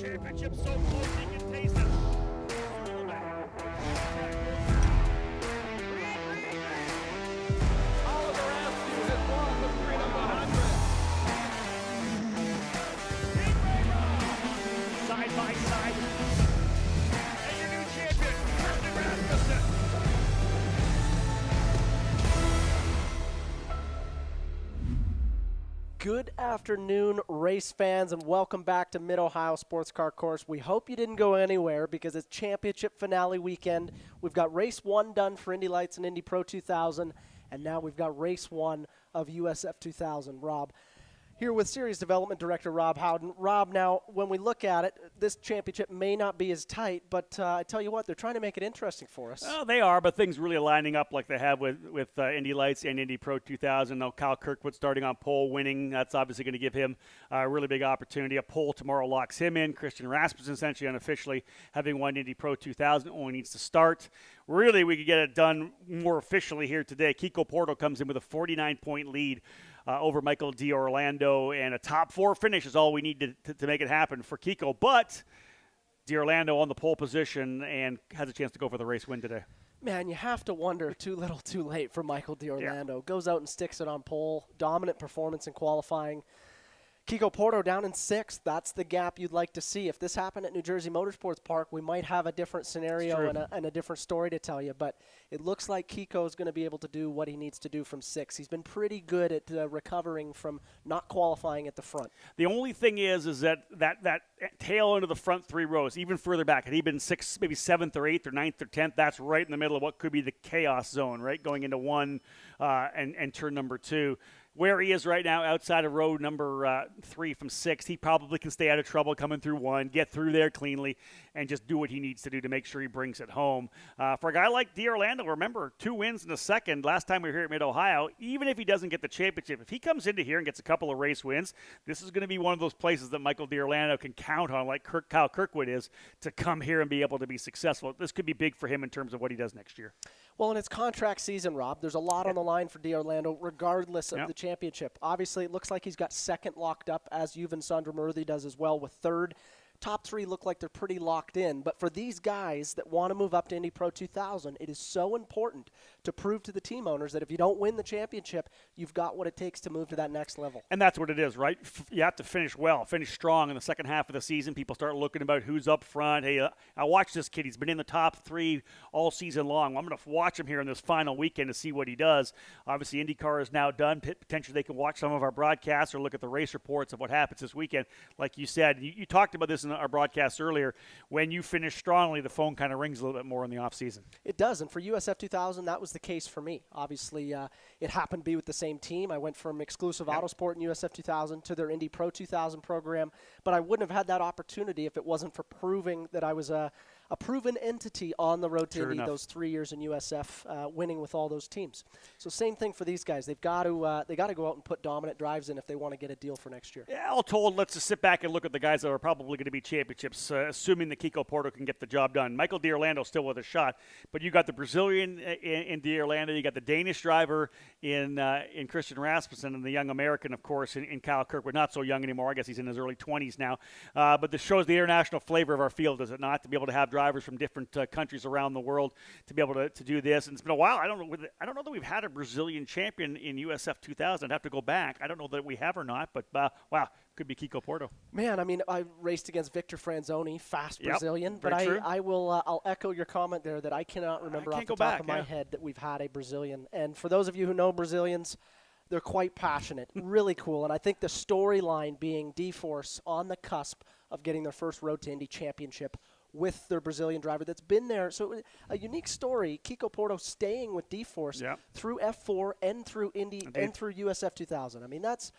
championship so close you can taste it. Oliver Askew has won the Freedom 100. Side by side. And your new champion, Christian Rasmussen. Good afternoon, race fans, and welcome back to Mid-Ohio Sports Car Course. We hope you didn't go anywhere because it's championship finale weekend. We've got race one done for Indy Lights and Indy Pro 2000, and now we've got race one of USF2000. Rob, here with Series Development Director Rob Howden. Rob, now, when we look at it, this championship may not be as tight, but I tell you what, they're trying to make it interesting for us. Oh, they are, but things really lining up like they have with Indy Lights and Indy Pro 2000. Now, Kyle Kirkwood starting on pole, winning. That's obviously going to give him a really big opportunity. A pole tomorrow locks him in. Christian Rasmussen, essentially unofficially, having won Indy Pro 2000, only needs to start. Really, we could get it done more officially here today. Kiko Porto comes in with a 49-point lead over Michael D'Orlando, and a top four finish is all we need to make it happen for Kiko. But D'Orlando on the pole position and has a chance to go for the race win today. Man, you have to wonder, too little too late for Michael D'Orlando. Yeah. Goes out and sticks it on pole. Dominant performance in qualifying. Kiko Porto down in sixth. That's the gap you'd like to see. If this happened at New Jersey Motorsports Park, we might have a different scenario and a different story to tell you. But it looks like Kiko is going to be able to do what he needs to do from six. He's been pretty good at recovering from not qualifying at the front. The only thing is that tail end of the front three rows, even further back, had he been sixth, maybe seventh or eighth or ninth or 10th, that's right in the middle of what could be the chaos zone, right, going into one and turn number two. Where he is right now, outside of row number 3 from 6, he probably can stay out of trouble coming through 1, get through there cleanly, and just do what he needs to do to make sure he brings it home. For a guy like D'Orlando, remember, 2 wins in a second last time we were here at Mid-Ohio. Even if he doesn't get the championship, if he comes into here and gets a couple of race wins, this is going to be one of those places that Michael D'Orlando can count on, like Kyle Kirkwood is, to come here and be able to be successful. This could be big for him in terms of what he does next year. Well, and it's contract season, Rob. There's a lot on the line for D'Orlando, regardless of the championship. Obviously, it looks like he's got second locked up, as Yuvan Sandramoorthy does as well with third. Top three look like they're pretty locked in. But for these guys that want to move up to Indy Pro 2000, it is so important to prove to the team owners that if you don't win the championship, you've got what it takes to move to that next level. And that's what it is, right? You have to finish well, finish strong in the second half of the season. People start looking about who's up front. Hey, I watch this kid. He's been in the top three all season long. I'm going to watch him here in this final weekend to see what he does. Obviously, IndyCar is now done. Potentially they can watch some of our broadcasts or look at the race reports of what happens this weekend. Like you said, you talked about this in our broadcast earlier. When you finish strongly, the phone kind of rings a little bit more in the offseason. It does, and for USF 2000, that was the case for me. Obviously, it happened to be with the same team. I went from exclusive Autosport in USF 2000 to their Indy Pro 2000 program, but I wouldn't have had that opportunity if it wasn't for proving that I was a proven entity on the road to Indy those 3 years in USF, winning with all those teams. So same thing for these guys. They've got to go out and put dominant drives in if they want to get a deal for next year. Yeah, all told, let's just sit back and look at the guys that are probably going to be championships, assuming that Kiko Porto can get the job done. Michael D'Orlando still with a shot, but you got the Brazilian in D'Orlando, you got the Danish driver in Christian Rasmussen, and the young American, of course, in Kyle Kirkwood. Not so young anymore. I guess he's in his early 20s now. But this shows the international flavor of our field, does it not? To be able to have drivers from different countries around the world to be able to do this. And it's been a while. I don't know that we've had a Brazilian champion in USF 2000. I'd have to go back. I don't know that we have or not, but wow, could be Kiko Porto. Man, I mean, I raced against Victor Franzoni, fast Brazilian, but true. I'll echo your comment there that I cannot remember off the top of my head that we've had a Brazilian. And for those of you who know Brazilians, they're quite passionate, really cool. And I think the storyline being D-Force on the cusp of getting their first Road to Indy championship with their Brazilian driver that's been there. So a unique story, Kiko Porto staying with D-Force through F4 and through Indy and through USF 2000. I mean, that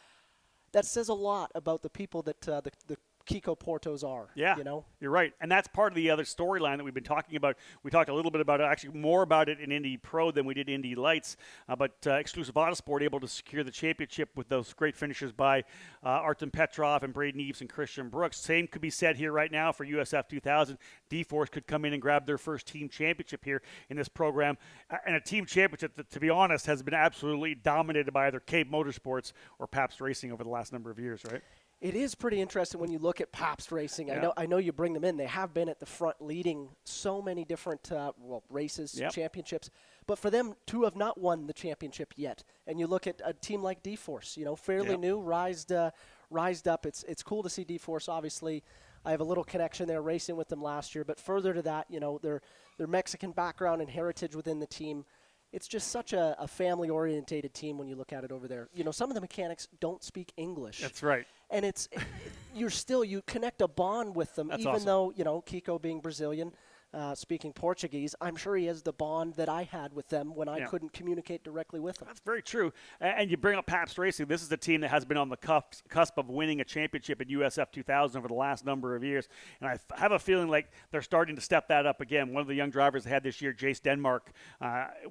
says a lot about the people that the Kiko Portos are. Yeah, you know? You're right. And that's part of the other storyline that we've been talking about. We talked a little bit about it, actually more about it in Indy Pro than we did Indy Lights. But Exclusive Autosport able to secure the championship with those great finishes by Artem Petrov and Braden Eves and Christian Brooks. Same could be said here right now for USF 2000. D-Force could come in and grab their first team championship here in this program. And a team championship that, to be honest, has been absolutely dominated by either Cape Motorsports or Pabst Racing over the last number of years, right? It is pretty interesting when you look at Pabst Racing. Yeah. I know you bring them in. They have been at the front leading so many different races, championships. But for them to have not won the championship yet, and you look at a team like D-Force, fairly new, rised up. It's cool to see D-Force. Obviously, I have a little connection there racing with them last year. But further to that, their Mexican background and heritage within the team. It's just such a family-orientated team when you look at it over there. Some of the mechanics don't speak English. That's right. And you connect a bond with them. That's even awesome. though, Kiko being Brazilian, speaking Portuguese, I'm sure he has the bond that I had with them when I couldn't communicate directly with them. That's very true. And you bring up Pabst Racing. This is a team that has been on the cusp of winning a championship at USF2000 over the last number of years. And I have a feeling like they're starting to step that up again. One of the young drivers they had this year, Jace Denmark,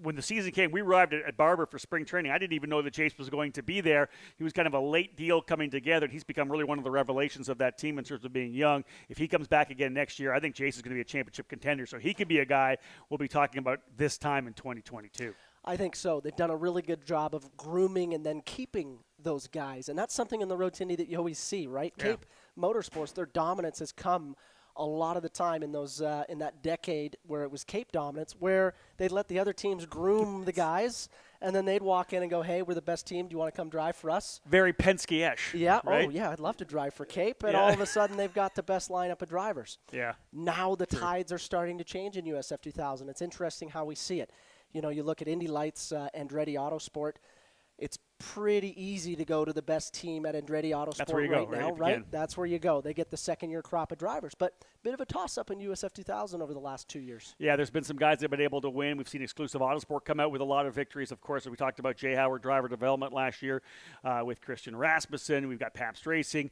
when the season came, we arrived at Barber for spring training. I didn't even know that Jace was going to be there. He was kind of a late deal coming together. He's become really one of the revelations of that team in terms of being young. If he comes back again next year, I think Jace is going to be a championship contender. So he could be a guy we'll be talking about this time in 2022. I think so. They've done a really good job of grooming and then keeping those guys. And that's something in the road, Tindy, that you always see, right? Yeah. Cape Motorsports, their dominance has come a lot of the time in those in that decade where it was Cape dominance, where they'd let the other teams groom the guys, and then they'd walk in and go, hey, we're the best team. Do you want to come drive for us? Very Penske-ish. Yeah. Right? Oh, yeah. I'd love to drive for Cape. And all of a sudden, they've got the best lineup of drivers. Yeah. Now the tides are starting to change in USF2000. It's interesting how we see it. You look at Indy Lights, Andretti Autosport. It's pretty easy to go to the best team at Andretti Autosport right now, right? That's where you go. They get the second-year crop of drivers. But bit of a toss-up in USF2000 over the last 2 years. Yeah, there's been some guys that have been able to win. We've seen Exclusive Autosport come out with a lot of victories. Of course, we talked about Jay Howard driver development last year with Christian Rasmussen. We've got Pabst Racing.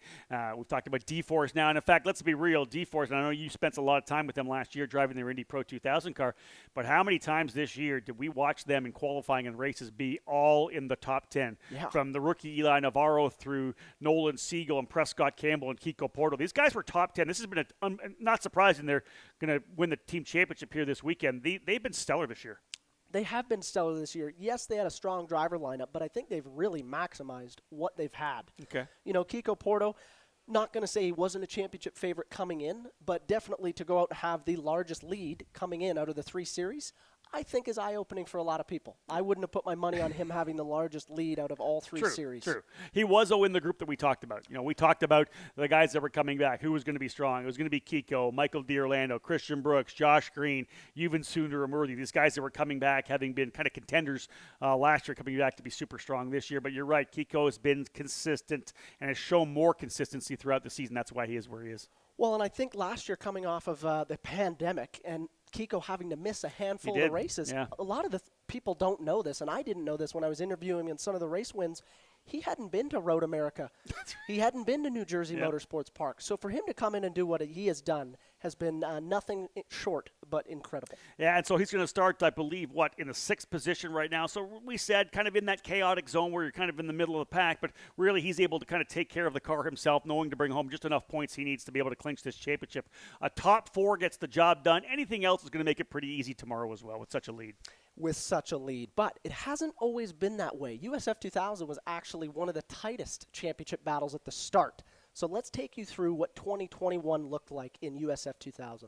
We've talked about D-Force now. And, in fact, let's be real. D-Force, and I know you spent a lot of time with them last year driving their Indy Pro 2000 car, but how many times this year did we watch them in qualifying and races be all in the top 10? Yeah. From the rookie Eli Navarro through Nolan Siegel and Prescott Campbell and Kiko Porto. These guys were top 10. This has been not surprising they're going to win the team championship here this weekend. They've been stellar this year. They have been stellar this year. Yes, they had a strong driver lineup, but I think they've really maximized what they've had. Okay. Kiko Porto, not going to say he wasn't a championship favorite coming in, but definitely to go out and have the largest lead coming in out of the 3 series, I think is eye-opening for a lot of people. I wouldn't have put my money on him having the largest lead out of all 3 series. True. He was, though, in the group that we talked about. We talked about the guys that were coming back, who was going to be strong. It was going to be Kiko, Michael D'Orlando, Christian Brooks, Josh Green, Yuvan Sundaramurthy. These guys that were coming back, having been kind of contenders last year, coming back to be super strong this year. But you're right, Kiko has been consistent and has shown more consistency throughout the season. That's why he is where he is. Well, and I think last year coming off of the pandemic and Kiko having to miss a handful of races, a lot of the people don't know this, and I didn't know this when I was interviewing him in some of the race wins. He hadn't been to Road America. He hadn't been to New Jersey Motorsports Park. So for him to come in and do what he has done has been nothing short but incredible. Yeah, and so he's going to start, I believe, in the 6th position right now. So we said kind of in that chaotic zone where you're kind of in the middle of the pack, but really he's able to kind of take care of the car himself, knowing to bring home just enough points he needs to be able to clinch this championship. A top 4 gets the job done. Anything else is going to make it pretty easy tomorrow as well with such a lead. But it hasn't always been that way. USF2000 was actually one of the tightest championship battles at the start. So let's take you through what 2021 looked like in USF2000.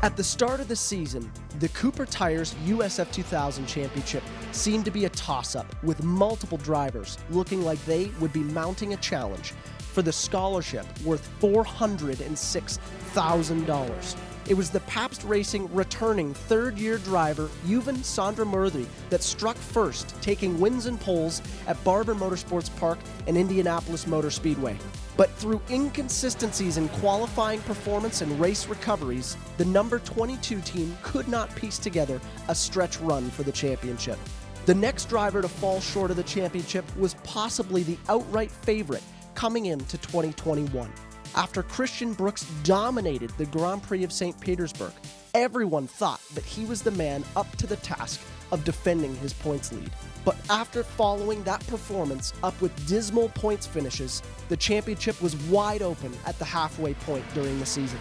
At the start of the season, the Cooper Tires USF2000 Championship seemed to be a toss-up, with multiple drivers looking like they would be mounting a challenge for the scholarship worth $406,000. It was the Pabst Racing returning third-year driver Yuvan Sundaramurthy that struck first, taking wins and poles at Barber Motorsports Park and Indianapolis Motor Speedway. But through inconsistencies in qualifying performance and race recoveries, the number 22 team could not piece together a stretch run for the championship. The next driver to fall short of the championship was possibly the outright favorite coming into 2021. After Christian Brooks dominated the Grand Prix of St. Petersburg, everyone thought that he was the man up to the task of defending his points lead. But after following that performance up with dismal points finishes, the championship was wide open at the halfway point during the season.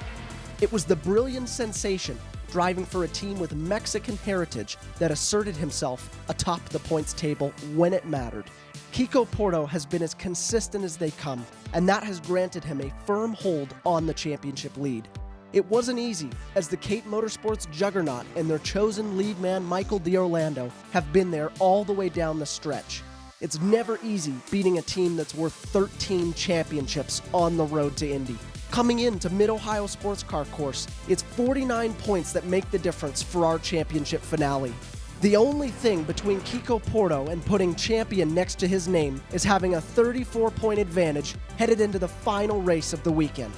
It was the brilliant sensation driving for a team with Mexican heritage that asserted himself atop the points table when it mattered. Kiko Porto has been as consistent as they come, and that has granted him a firm hold on the championship lead. It wasn't easy, as the Cape Motorsports juggernaut and their chosen lead man Michael D'Orlando have been there all the way down the stretch. It's never easy beating a team that's worth 13 championships on the road to Indy. Coming into Mid-Ohio Sports Car Course, it's 49 points that make the difference for our championship finale. The only thing between Kiko Porto and putting champion next to his name is having a 34-point advantage headed into the final race of the weekend.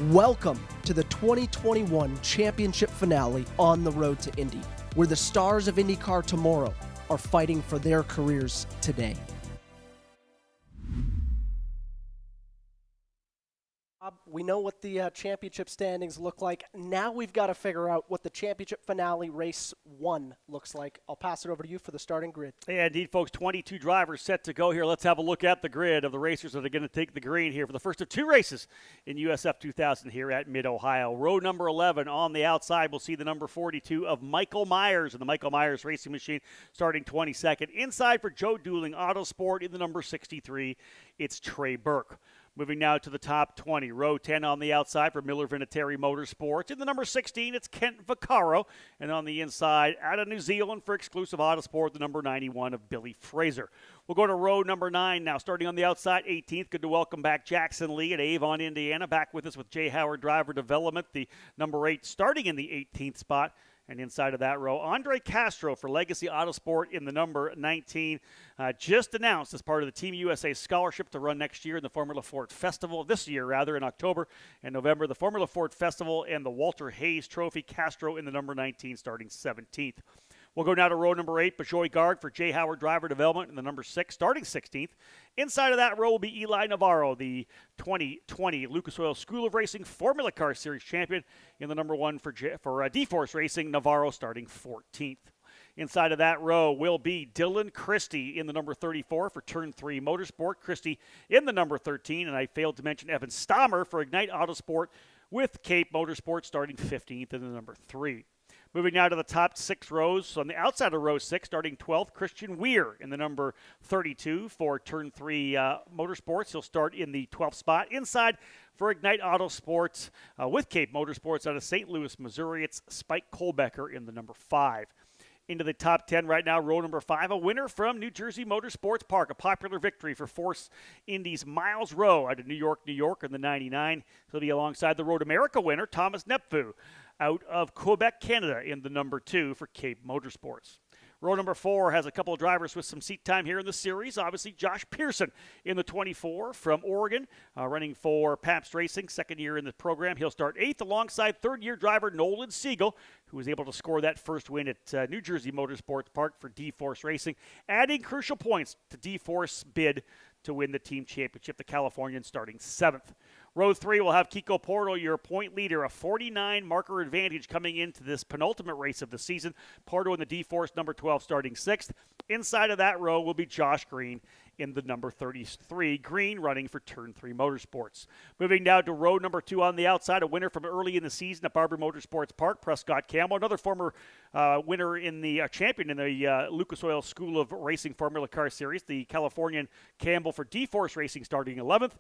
Welcome to the 2021 championship finale on the road to Indy, where the stars of IndyCar tomorrow are fighting for their careers today. We know what the championship standings look like. Now we've got to figure out what the championship finale race 1 looks like. I'll pass it over to you for the starting grid. Yeah, indeed, folks. 22 drivers set to go here. Let's have a look at the grid of the racers that are going to take the green here for the first of 2 races in USF2000 here at Mid-Ohio. Row number 11 on the outside, we'll see the number 42 of Michael Myers and the Michael Myers Racing Machine starting 22nd. Inside for Joe Dooling Autosport in the number 63, it's Trey Burke. Moving now to the top 20. Row 10 on the outside for Miller Vinatieri Motorsports. In the number 16, it's Kent Vaccaro. And on the inside, out of New Zealand for Exclusive Autosport, the number 91 of Billy Fraser. We'll go to row number 9 now. Starting on the outside, 18th. Good to welcome back Jackson Lee at Avon, Indiana. Back with us with Jay Howard Driver Development, the number 8, starting in the 18th spot. And inside of that row, Andre Castro for Legacy Autosport in the number 19. Just announced as part of the Team USA scholarship to run next year in the Formula Ford Festival, this year rather, in October and November. The Formula Ford Festival and the Walter Hayes Trophy. Castro in the number 19, starting 17th. We'll go now to row number 8, Bajoy Guard for Jay Howard Driver Development in the number 6, starting 16th. Inside of that row will be Eli Navarro, the 2020 Lucas Oil School of Racing Formula Car Series champion in the number 1 for D-Force Racing, Navarro starting 14th. Inside of that row will be Dylan Christie in the number 34 for Turn 3 Motorsport, Christie in the number 13, and I failed to mention Evan Stammer for Ignite Autosport with Cape Motorsport starting 15th in the number 3. Moving now to the top 6 rows. So on the outside of row 6, starting 12th, Christian Weir in the number 32 for Turn 3 Motorsports. He'll start in the 12th spot. Inside for Ignite Autosports with Cape Motorsports out of St. Louis, Missouri, it's Spike Kolbecker in the number 5. Into the top 10 right now, row number 5, a winner from New Jersey Motorsports Park, a popular victory for Force Indy's Miles Rowe out of New York in the 99. He'll be alongside the Road America winner, Thomas Nepfu, out of Quebec, Canada in the number 2 for Cape Motorsports. Row number 4 has a couple of drivers with some seat time here in the series. Obviously, Josh Pearson in the 24 from Oregon, running for Pabst Racing, second year in the program. He'll start 8th alongside third-year driver Nolan Siegel, who was able to score that first win at New Jersey Motorsports Park for D-Force Racing, adding crucial points to D-Force bid to win the team championship, the Californian starting 7th. Row 3 will have Kiko Porto, your point leader, a 49 marker advantage coming into this penultimate race of the season. Porto in the D-Force number 12 starting 6th. Inside of that row will be Josh Green in the number 33. Green running for Turn 3 Motorsports. Moving now to row number 2 on the outside, a winner from early in the season at Barber Motorsports Park, Prescott Campbell, another former winner in the champion in the Lucas Oil School of Racing Formula Car Series, the Californian Campbell for D-Force Racing starting 11th.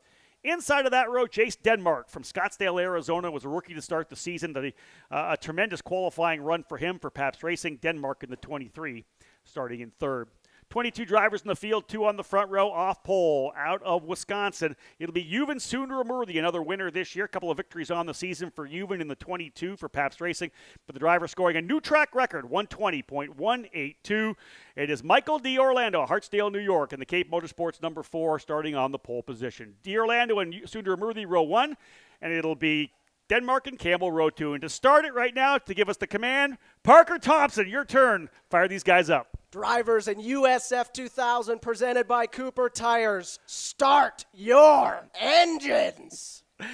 Inside of that row, Jace Denmark from Scottsdale, Arizona, was a rookie to start the season. A tremendous qualifying run for him for Pabst Racing. Denmark in the 23, starting in 3rd. 22 drivers in the field, 2 on the front row, off pole, out of Wisconsin. It'll be Yuvan Sundaramurthy, another winner this year. A couple of victories on the season for Yuvan in the 22 for Pabst Racing. But the driver scoring a new track record, 120.182. It is Michael D'Orlando, Hartsdale, New York, in the Cape Motorsports number 4, starting on the pole position. D'Orlando and Sundaramurthy, row 1, and it'll be Denmark and Campbell, row 2. And to start it right now, to give us the command, Parker Thompson, your turn. Fire these guys up. Drivers in USF2000 presented by Cooper Tires. Start your engines. And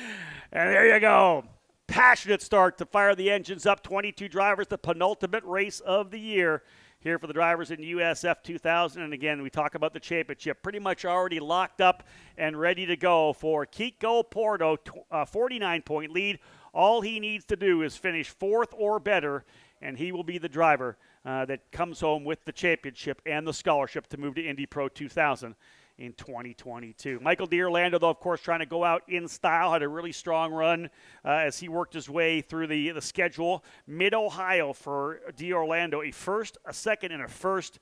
there you go. Passionate start to fire the engines up. 22 drivers, the penultimate race of the year here for the drivers in USF2000. And again, we talk about the championship. Pretty much already locked up and ready to go for Kiko Porto, 49-point lead All he needs to do is finish fourth or better, and he will be the driver that comes home with the championship and the scholarship to move to Indy Pro 2000 in 2022. Michael D'Orlando, though, of course, trying to go out in style, had a really strong run as he worked his way through the schedule. Mid-Ohio for D'Orlando, a first, a second, and a first.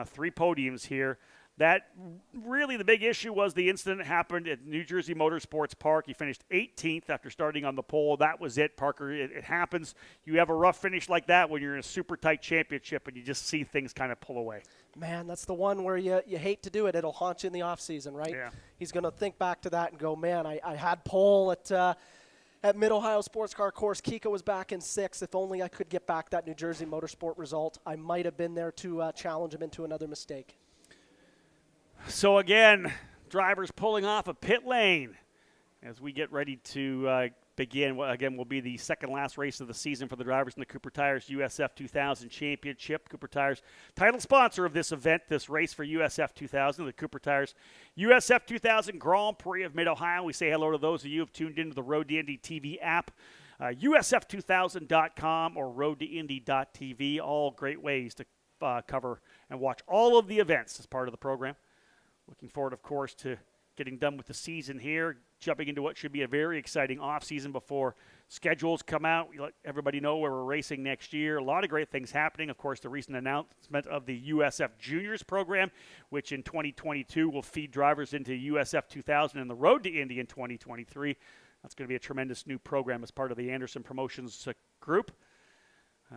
3 podiums here. That really the big issue was the incident that happened at New Jersey Motorsports Park. He finished 18th after starting on the pole. That was it, Parker. It happens. You have a rough finish like that when you're in a super tight championship and you just see things kind of pull away. Man, that's the one where you hate to do it. It'll haunt you in the offseason, right? Yeah. He's going to think back to that and go, man, I had pole at Mid-Ohio Sports Car Course. Kiko was back in 6th. If only I could get back that New Jersey Motorsport result, I might have been there to challenge him into another mistake. So again, drivers pulling off a pit lane as we get ready to begin. Again, will be the second last race of the season for the drivers in the Cooper Tires USF2000 Championship. Cooper Tires, title sponsor of this event, this race for USF2000, the Cooper Tires USF2000 Grand Prix of Mid-Ohio. We say hello to those of you who have tuned into the Road to Indy TV app, USF2000.com or roadtoindy.tv. All great ways to cover and watch all of the events as part of the program. Looking forward, of course, to getting done with the season here, jumping into what should be a very exciting offseason before schedules come out. We let everybody know where we're racing next year. A lot of great things happening. Of course, the recent announcement of the USF Juniors program, which in 2022 will feed drivers into USF 2000 and the Road to Indy in 2023. That's going to be a tremendous new program as part of the Anderson Promotions group.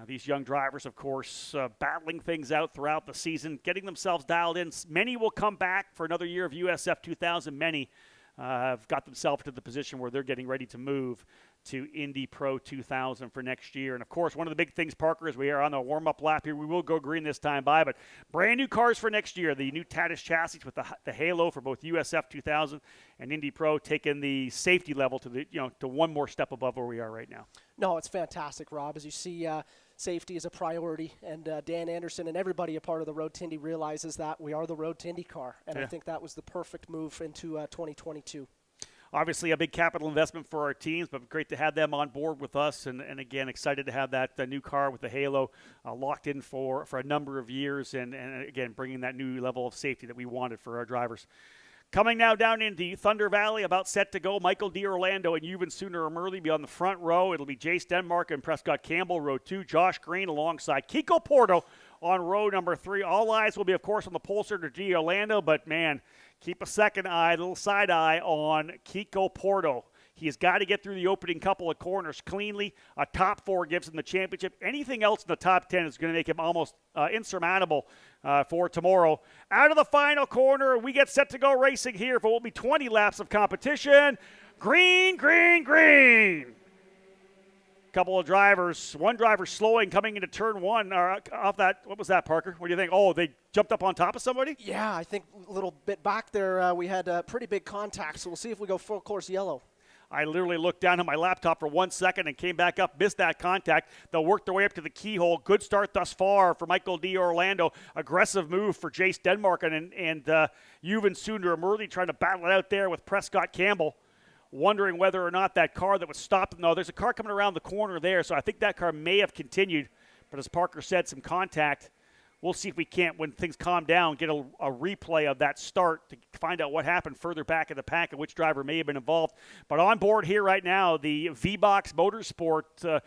These young drivers, of course, battling things out throughout the season, getting themselves dialed in. Many will come back for another year of USF 2000. Many have got themselves to the position where they're getting ready to move to Indy Pro 2000 for next year. And, of course, one of the big things, Parker, is we are on the warm-up lap here. We will go green this time by, but brand new cars for next year. The new Tatis chassis with the halo for both USF 2000 and Indy Pro, taking the safety level to to one more step above where we are right now. No, it's fantastic, Rob. As you see, safety is a priority, and Dan Anderson and everybody a part of the Road to Indy realizes that we are the Road to Indy car, and I think that was the perfect move into 2022. Obviously a big capital investment for our teams, but great to have them on board with us, and again, excited to have that new car with the halo locked in for a number of years, and again, bringing that new level of safety that we wanted for our drivers. Coming now down into Thunder Valley, about set to go. Michael D'Orlando and Yuvan Sooner be on the front row. It'll be Jace Denmark and Prescott Campbell, row 2. Josh Green alongside Kiko Porto on row number 3. All eyes will be, of course, on the Pulsar to D'Orlando, but, man, keep a second eye, a little side eye on Kiko Porto. He has got to get through the opening couple of corners cleanly. A top 4 gives him the championship. Anything else in the top 10 is going to make him almost insurmountable for tomorrow. Out of the final corner, we get set to go racing here for what will be 20 laps of competition. Green, green, green. Couple of drivers, one driver slowing coming into turn 1 off that. What was that, Parker? What do you think? Oh, they jumped up on top of somebody? Yeah, I think a little bit back there we had pretty big contact, so we'll see if we go full course yellow. I literally looked down at my laptop for 1 second and came back up, missed that contact. They'll work their way up to the keyhole. Good start thus far for Michael D'Orlando. Aggressive move for Jace Denmark and Yuvan Sooner trying to battle it out there with Prescott Campbell. Wondering whether or not that car that was stopped. No, there's a car coming around the corner there, so I think that car may have continued. But as Parker said, some contact. We'll see if we can't, when things calm down, get a replay of that start to find out what happened further back in the pack and which driver may have been involved. But on board here right now, the V-Box Motorsport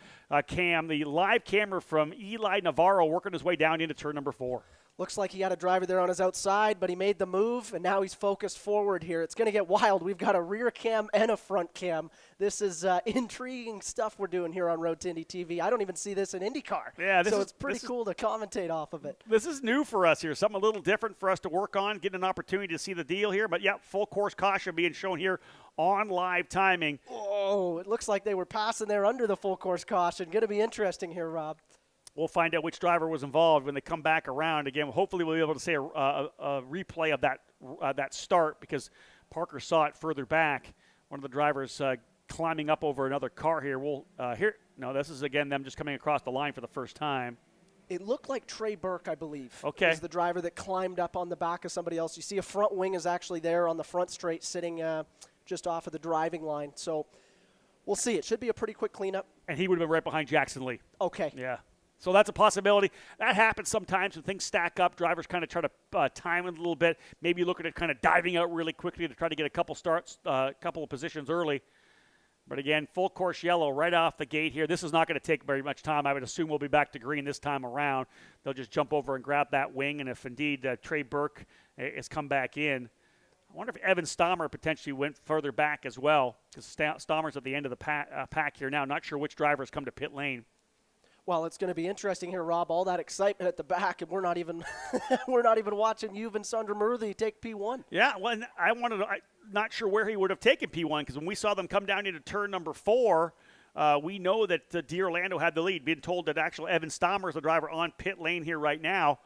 cam, the live camera from Eli Navarro working his way down into turn number 4. Looks like he had a driver there on his outside, but he made the move, and now he's focused forward here. It's going to get wild. We've got a rear cam and a front cam. This is intriguing stuff we're doing here on Road to Indy TV. I don't even see this in IndyCar. Yeah, so it's pretty cool to commentate off of it. This is new for us here, something a little different for us to work on, getting an opportunity to see the deal here. But, yeah, full course caution being shown here on live timing. Oh, it looks like they were passing there under the full course caution. Going to be interesting here, Rob. We'll find out which driver was involved when they come back around. Again, hopefully we'll be able to see a replay of that start because Parker saw it further back. One of the drivers climbing up over another car here. No, this is, again, them just coming across the line for the first time. It looked like Trey Burke, I believe, was the driver that climbed up on the back of somebody else. You see a front wing is actually there on the front straight sitting just off of the driving line. So We'll see. It should be a pretty quick cleanup. And he would have been right behind Jackson Lee. Okay. Yeah. So that's a possibility. That happens sometimes when things stack up. Drivers kind of try to time it a little bit. Maybe look at it kind of diving out really quickly to try to get a couple starts, a couple of positions early. But again, full course yellow right off the gate here. This is not going to take very much time. I would assume we'll be back to green this time around. They'll just jump over and grab that wing. And if indeed Trey Burke has come back in, I wonder if Evan Stommer potentially went further back as well, because Stommer's at the end of the pack here now. Not sure which drivers come to pit lane. Well, it's going to be interesting here, Rob. All that excitement at the back, and we're not even we're not even watching Yuven Sundramoorthy take P1. Yeah, well, and I'm not sure where he would have taken P1, because when we saw them come down into turn number 4, we know that D'Orlando had the lead. Being told that actual Evan Stommer is the driver on pit lane here right now.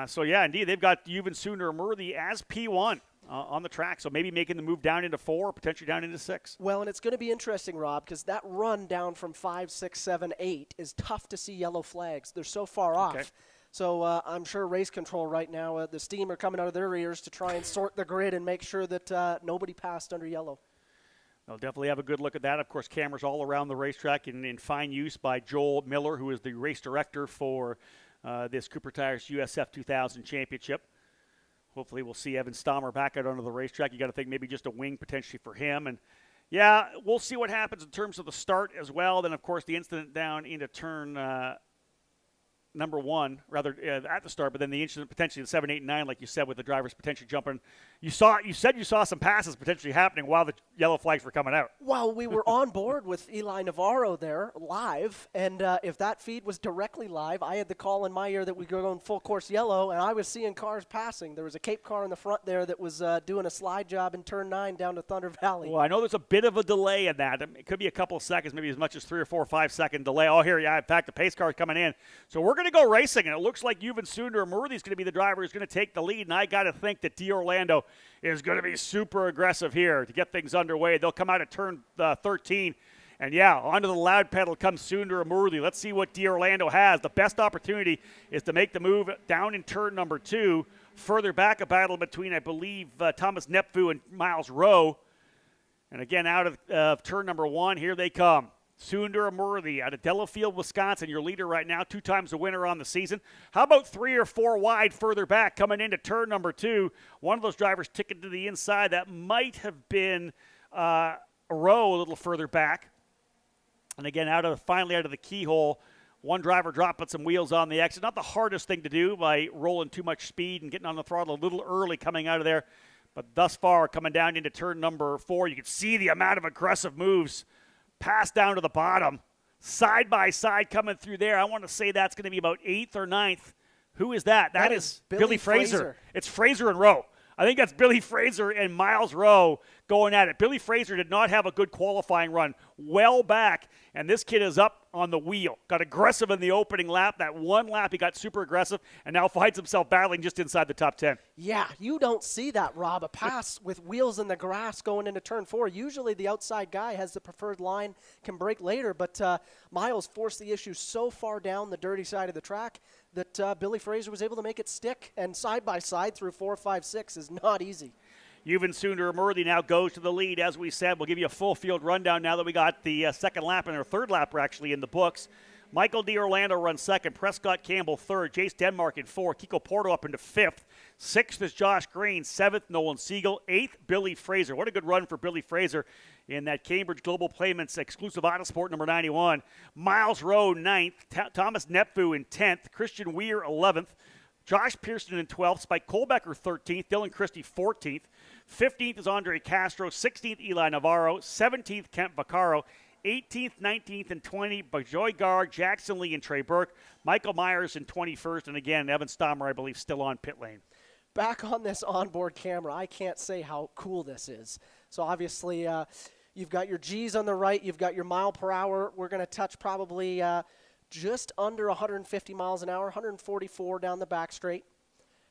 So yeah, indeed, they've got Yuven Sundramoorthy as P1. On the track, so maybe making the move down into 4, potentially down into 6. Well, and it's going to be interesting, Rob, because that run down from 5, 6, 7, 8 is tough to see yellow flags. They're so far off. So I'm sure race control right now, the steam are coming out of their ears to try and sort the grid and make sure that nobody passed under yellow. They'll definitely have a good look at that. Of course, cameras all around the racetrack in fine use by Joel Miller, who is the race director for this Cooper Tires USF2000 Championship. Hopefully we'll see Evan Stommer back out onto the racetrack. You got to think maybe just a wing potentially for him. And, yeah, we'll see what happens in terms of the start as well. Then, of course, the incident down into turn number 1, rather at the start, but then the incident potentially the 7, 8, and 9, like you said, with the drivers potentially jumping. You said you saw some passes potentially happening while the yellow flags were coming out. Well, we were on board with Eli Navarro there live, and if that feed was directly live, I had the call in my ear that we were going full course yellow, and I was seeing cars passing. There was a Cape car in the front there that was doing a slide job in turn 9 down to Thunder Valley. Well, I know there's a bit of a delay in that. It could be a couple of seconds, maybe as much as 3 or 4 or 5 second delay. Oh, here, yeah, in fact, the pace car is coming in. So we're going to go racing, and it looks like Yuven Sundramoorthy is going to be the driver who's going to take the lead, and I got to think that D'Orlando is going to be super aggressive here to get things underway. They'll come out at turn 13, and yeah, onto the loud pedal comes Sundramoorthy. Let's see what D'Orlando has. The best opportunity is to make the move down in turn number 2. Further back, a battle between, I believe, Thomas Nepfu and Miles Rowe. And again, out of turn number 1, here they come. Sundramoorthy out of Delafield, Wisconsin, your leader right now, 2 times the winner on the season. How about 3 or 4 wide further back coming into turn number 2? One of those drivers ticking to the inside. That might have been Rowe a little further back. And again, finally out of the keyhole, one driver dropping some wheels on the exit. Not the hardest thing to do by rolling too much speed and getting on the throttle a little early coming out of there. But thus far, coming down into turn number 4, you can see the amount of aggressive moves. Pass down to the bottom, side by side coming through there. I want to say that's going to be about 8th or 9th. Who is that? That is Billy Fraser. It's Fraser and Rowe. I think that's Billy Fraser and Miles Rowe going at it. Billy Fraser did not have a good qualifying run, well back, and this kid is up on the wheel. Got aggressive in the opening lap. That one lap he got super aggressive and now finds himself battling just inside the top 10. Yeah, you don't see that, Rob. A pass with wheels in the grass going into turn 4. Usually the outside guy has the preferred line, can break later, but Miles forced the issue so far down the dirty side of the track that Billy Fraser was able to make it stick, and side by side through 4, 5, 6 is not easy. Yuven Sundramoorthy now goes to the lead. As we said, we'll give you a full field rundown now that we got the second lap and our third lap are actually in the books. Michael D'Orlando runs second. Prescott Campbell third. Jace Denmark in 4. Kiko Porto up into 5th. 6th is Josh Green. 7th, Nolan Siegel. 8th, Billy Fraser. What a good run for Billy Fraser in that Cambridge Global Payments exclusive Autosport number 91. Miles Rowe 9th. Thomas Nepfu in 10th. Christian Weir 11th. Josh Pearson in 12th. Spike Kohlbecker 13th. Dylan Christie 14th. 15th is Andre Castro. 16th, Eli Navarro. 17th, Kent Vaccaro. 18th, 19th, and 20th, Bajoy Garg, Jackson Lee, and Trey Burke. Michael Myers in 21st. And again, Evan Stommer, I believe, still on pit lane. Back on this onboard camera, I can't say how cool this is. So obviously, you've got your G's on the right. You've got your mile per hour. We're going to touch probably just under 150 miles an hour, 144 down the back straight.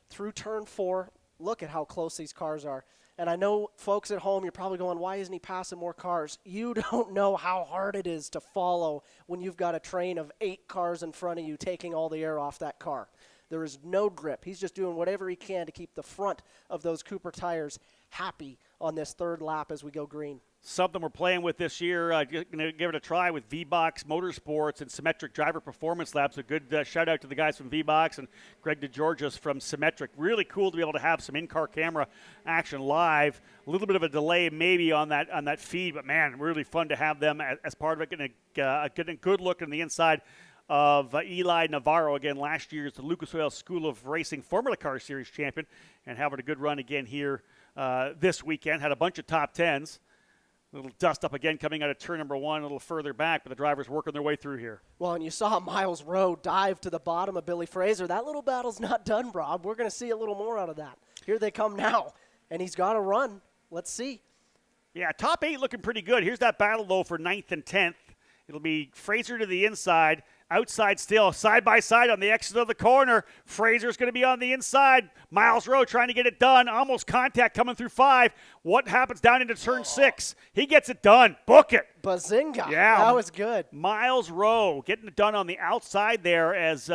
Through turn 4, look at how close these cars are. And I know, folks at home, you're probably going, why isn't he passing more cars? You don't know how hard it is to follow when you've got a train of 8 cars in front of you taking all the air off that car. There is no grip. He's just doing whatever he can to keep the front of those Cooper tires happy on this third lap as we go green. something we're playing with this year. Going to give it a try with V-Box Motorsports and Symmetric Driver Performance Labs. A good shout out to the guys from V-Box and Greg DeGeorgis from Symmetric. Really cool to be able to have some in-car camera action live. A little bit of a delay maybe on that feed, but man, really fun to have them as part of it. Getting a good look in the inside of Eli Navarro, again, last year's the Lucas Oil School of Racing Formula Car Series champion, and having a good run again here this weekend. Had a bunch of top tens. A little dust up again coming out of turn number 1, a little further back, but the drivers working their way through here. Well, and you saw Miles Rowe dive to the bottom of Billy Fraser. That little battle's not done, Rob. We're going to see a little more out of that. Here they come now, and he's got to run. Let's see. Yeah, top 8 looking pretty good. Here's that battle, though, for 9th and 10th. It'll be Fraser to the inside. Outside still, side by side on the exit of the corner. Fraser's going to be on the inside. Miles Rowe trying to get it done. Almost contact coming through 5. What happens down into turn 6? He gets it done. Book it. Bazinga. Yeah. That was good. Miles Rowe getting it done on the outside there as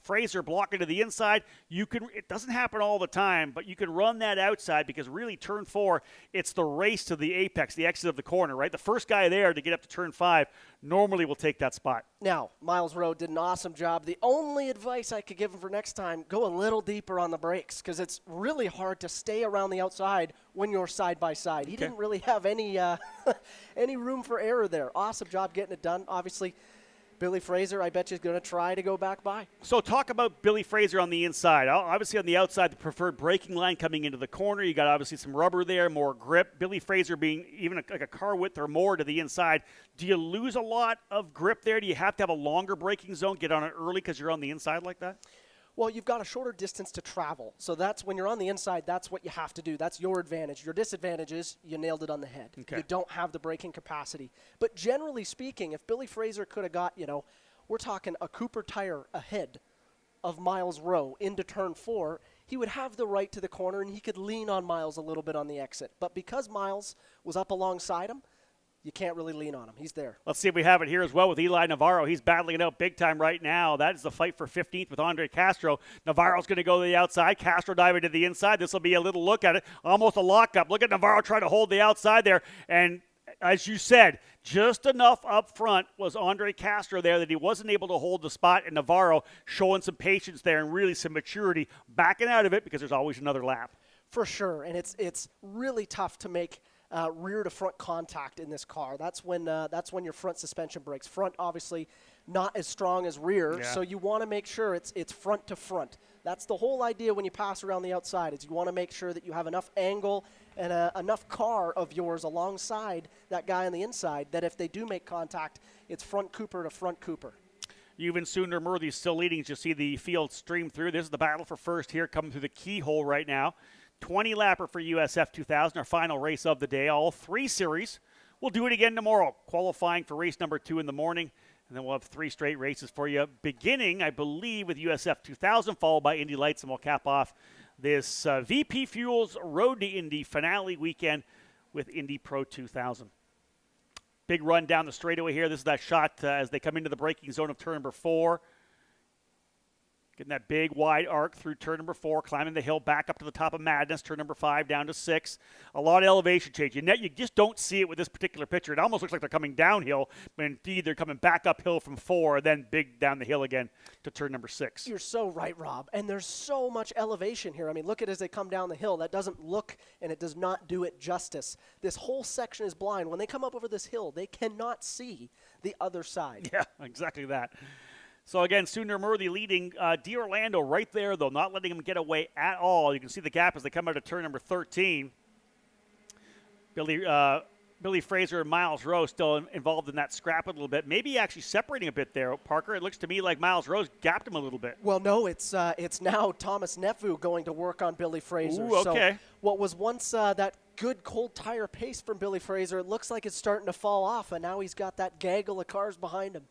Fraser blocking to the inside. It doesn't happen all the time, but you can run that outside because really turn 4, it's the race to the apex, the exit of the corner, right? The first guy there to get up to turn 5 normally will take that spot. Now, Miles Rowe did an awesome job. The only advice I could give him for next time, go a little deeper on the brakes because it's really hard to stay around the outside when you're side by side. He didn't really have any any room for error there. Awesome job getting it done. Obviously, Billy Fraser, I bet you, is going to try to go back by. So talk about Billy Fraser on the inside. Obviously on the outside, the preferred braking line coming into the corner. You got obviously some rubber there, more grip. Billy Fraser being even like a car width or more to the inside. Do you lose a lot of grip there? Do you have to have a longer braking zone, get on it early because you're on the inside like that? Well, you've got a shorter distance to travel. So that's when you're on the inside, that's what you have to do. That's your advantage. Your disadvantage is you nailed it on the head. Okay. You don't have the braking capacity. But generally speaking, if Billy Fraser could have got, we're talking a Cooper tire ahead of Miles Rowe into turn 4, he would have the right to the corner and he could lean on Miles a little bit on the exit. But because Miles was up alongside him, you can't really lean on him. He's there. Let's see if we have it here as well with Eli Navarro. He's battling it out big time right now. That is the fight for 15th with Andre Castro. Navarro's going to go to the outside. Castro diving to the inside. This will be a little look at it. Almost a lockup. Look at Navarro trying to hold the outside there. And as you said, just enough up front was Andre Castro there that he wasn't able to hold the spot. And Navarro showing some patience there and really some maturity, backing out of it because there's always another lap. For sure. And it's really tough to make rear to front contact in this car. That's when your front suspension breaks. Front obviously not as strong as rear, so you want to make sure it's front to front. That's the whole idea when you pass around the outside is you want to make sure that you have enough angle and enough car of yours alongside that guy on the inside that if they do make contact, it's front Cooper to front Cooper. Even Sooner Murthy still leading as you see the field stream through. This is the battle for first here coming through the keyhole right now. 20-lapper for USF2000, our final race of the day. All 3 series. We'll do it again tomorrow, qualifying for race number 2 in the morning. And then we'll have 3 straight races for you, beginning, I believe, with USF2000, followed by Indy Lights, and we'll cap off this VP Fuels Road to Indy finale weekend with Indy Pro 2000. Big run down the straightaway here. This is that shot as they come into the braking zone of turn number 4. Getting that big wide arc through turn number 4, climbing the hill back up to the top of Madness, turn number 5 down to 6. A lot of elevation change. You just don't see it with this particular picture. It almost looks like they're coming downhill, but indeed they're coming back uphill from 4, then big down the hill again to turn number 6. You're so right, Rob. And there's so much elevation here. I mean, look at it as they come down the hill. That doesn't look and it does not do it justice. This whole section is blind. When they come up over this hill, they cannot see the other side. Yeah, exactly that. So, again, Sooner Murthy leading D'Orlando right there, though, not letting him get away at all. You can see the gap as they come out of turn number 13. Billy Fraser and Miles Rowe still involved in that scrap a little bit. Maybe actually separating a bit there, Parker. It looks to me like Miles Rowe's gapped him a little bit. Well, no, it's now Thomas Nefu going to work on Billy Fraser. Ooh, okay. So what was once that good cold tire pace from Billy Fraser, it looks like it's starting to fall off, and now he's got that gaggle of cars behind him.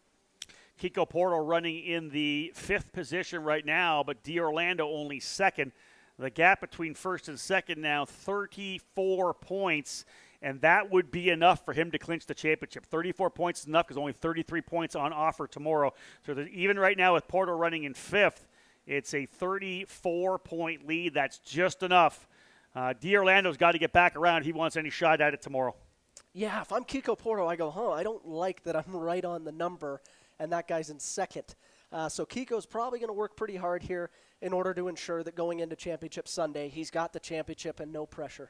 Kiko Porto running in the 5th position right now, but D'Orlando only 2nd. The gap between 1st and 2nd now 34 points, and that would be enough for him to clinch the championship. 34 points is enough because only 33 points on offer tomorrow. So even right now with Porto running in 5th, it's a 34-point lead. That's just enough. D'Orlando's got to get back around if he wants any shot at it tomorrow. Yeah, if I'm Kiko Porto, I go, I don't like that I'm right on the number, and that guy's in second. So Kiko's probably going to work pretty hard here in order to ensure that going into Championship Sunday, he's got the championship and no pressure.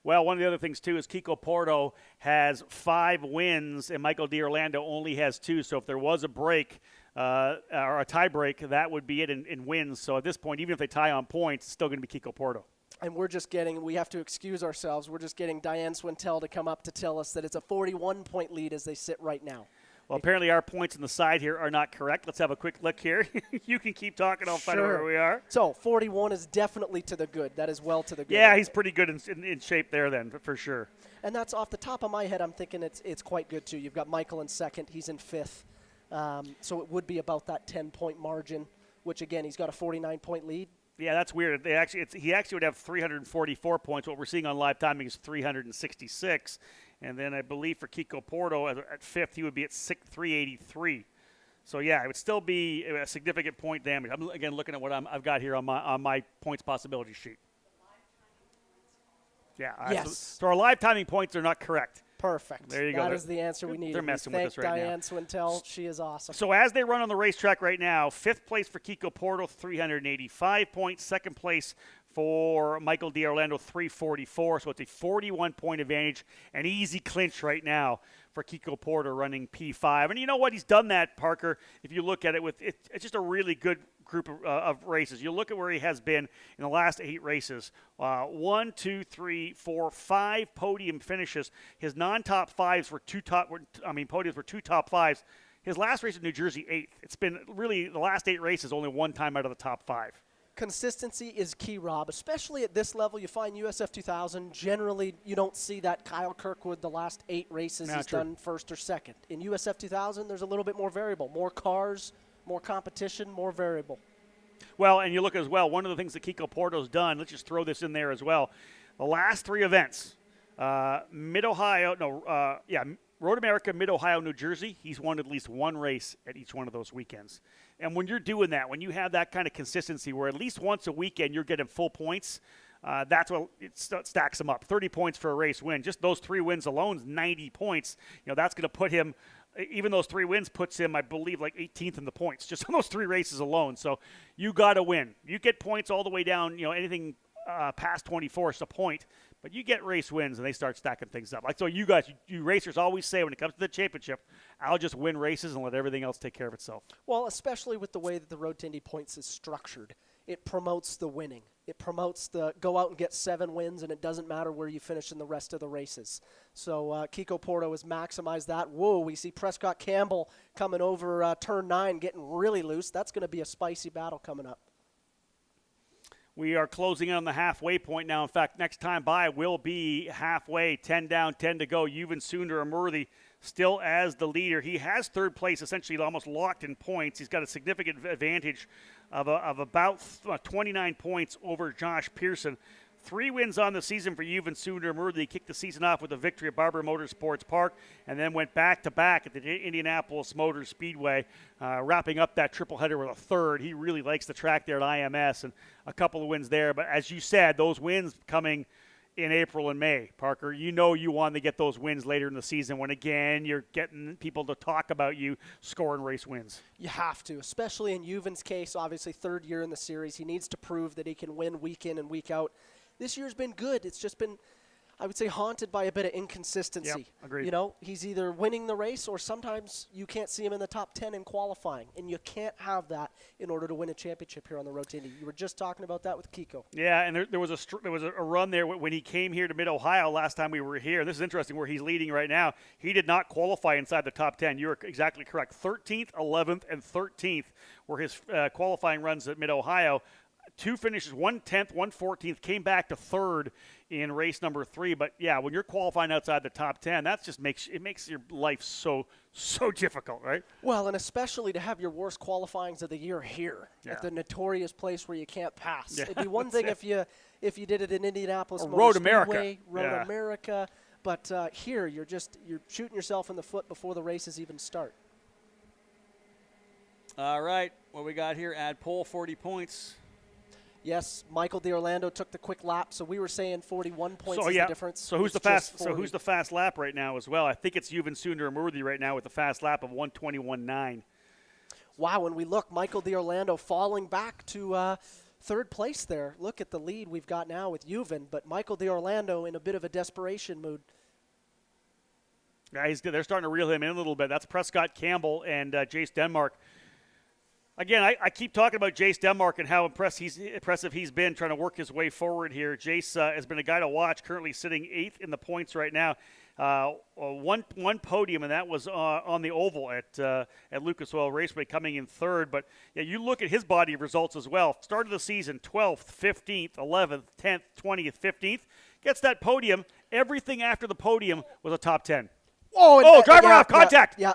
Well, one of the other things, too, is Kiko Porto has 5 wins, and Michael D'Orlando only has 2. So if there was a break or a tie break, that would be it in wins. So at this point, even if they tie on points, it's still going to be Kiko Porto. And we have to excuse ourselves. We're just getting Diane Swintel to come up to tell us that it's a 41-point lead as they sit right now. Well, apparently our points on the side here are not correct. Let's have a quick look here. You can keep talking. I'll find out where we are. So 41 is definitely to the good. That is well to the good. Yeah, he's pretty good in shape there then, for sure. And that's off the top of my head. I'm thinking it's quite good, too. You've got Michael in second. He's in fifth. So it would be about that 10-point margin, which, again, he's got a 49-point lead. Yeah, that's weird. He actually would have 344 points. What we're seeing on live timing is 366. And then I believe for Kiko Porto at fifth, he would be at 383. So, yeah, it would still be a significant point damage. I'm, again, looking at what I've got here on my points possibility sheet. Yeah. Yes. So our live timing points are not correct. Perfect. There you go. That is the answer we need. They're messing with us right now. Diane Swintel. She is awesome. So as they run on the racetrack right now, 5th place for Kiko Porto, 385 points. 2nd place for Michael D'Orlando, 344. So it's a 41-point advantage, an easy clinch right now for Kiko Porto running P5. And you know what? He's done that, Parker. If you look at it, it's just a really good group of races. You look at where he has been in the last 8 races. 1, 2, 3, 4, 5 podium finishes. His non-top fives were podiums were 2 top fives. His last race in New Jersey, 8th. It's been really the last 8 races, only 1 time out of the top 5. Consistency is key, Rob, especially at this level. You find USF2000, generally you don't see that Kyle Kirkwood the last 8 races he's done first or second. In USF2000, there's a little bit more variable, more cars, more competition, more variable. Well, and you look as well, one of the things that Kiko Porto's done, let's just throw this in there as well. The last 3 events, Road America, Mid-Ohio, New Jersey, he's won at least 1 race at each one of those weekends. And when you're doing that, when you have that kind of consistency where at least once a weekend you're getting full points, that's what it stacks him up. 30 points for a race win. Just those 3 wins alone is 90 points. That's going to put him, even those 3 wins puts him, I believe, like 18th in the points, just on those 3 races alone. So you got to win. You get points all the way down, anything past 24 is a point. But you get race wins, and they start stacking things up. Like, so you guys, you racers always say when it comes to the championship, I'll just win races and let everything else take care of itself. Well, especially with the way that the Road to Indy Points is structured. It promotes the winning. It promotes the go out and get 7 wins, and it doesn't matter where you finish in the rest of the races. So Kiko Porto has maximized that. Whoa, we see Prescott Campbell coming over turn 9, getting really loose. That's going to be a spicy battle coming up. We are closing in on the halfway point now. In fact, next time by will be halfway, 10 down, 10 to go. Yuvan Sundar still as the leader. He has 3rd place, essentially almost locked in points. He's got a significant advantage of about 29 points over Josh Pearson. 3 wins on the season for Yuvan Sundar. He kicked the season off with a victory at Barber Motorsports Park and then went back-to-back at the Indianapolis Motor Speedway, wrapping up that triple header with a 3rd. He really likes the track there at IMS and a couple of wins there. But as you said, those wins coming in April and May, Parker. You want to get those wins later in the season when, again, you're getting people to talk about you scoring race wins. You have to, especially in Yuvan's case, obviously 3rd year in the series. He needs to prove that he can win week in and week out. This year's been good. It's just been, I would say, haunted by a bit of inconsistency. Yep, agreed. He's either winning the race or sometimes you can't see him in the top 10 in qualifying, and you can't have that in order to win a championship here on the Road to Indy. You were just talking about that with Kiko. Yeah, and there was a run there when he came here to Mid-Ohio last time we were here. This is interesting where he's leading right now. He did not qualify inside the top 10. You were exactly correct. 13th, 11th, and 13th were his qualifying runs at Mid-Ohio. 2 finishes, 1 10th, 1 14th, came back to 3rd in race number 3. But, yeah, when you're qualifying outside the top 10, that just makes your life so difficult, right? Well, and especially to have your worst qualifyings of the year here at the notorious place where you can't pass. Yeah, it'd be one thing if you did it in Indianapolis Motor Road Speedway, America. America. But here, you're shooting yourself in the foot before the races even start. All right, what we got here, add pole 40 points. Yes, Michael D'Orlando took the quick lap, so we were saying 41 points is the difference. So who's who's the fast lap right now as well? I think it's Yuvan Sundaramurthy right now with the fast lap of 1:21.9. Wow, when we look, Michael D'Orlando falling back to third place there. Look at the lead we've got now with Yuvan, but Michael D'Orlando in a bit of a desperation mood. Yeah, they're starting to reel him in a little bit. That's Prescott Campbell and Jace Denmark. Again, I keep talking about Jace Denmark and how impressive he's been trying to work his way forward here. Jace has been a guy to watch, currently sitting 8th in the points right now. One podium, and that was on the oval at Lucas Oil Raceway, coming in 3rd. But yeah, you look at his body of results as well. Start of the season, 12th, 15th, 11th, 10th, 20th, 15th. Gets that podium. Everything after the podium was a top 10. Driver off, contact. Yeah,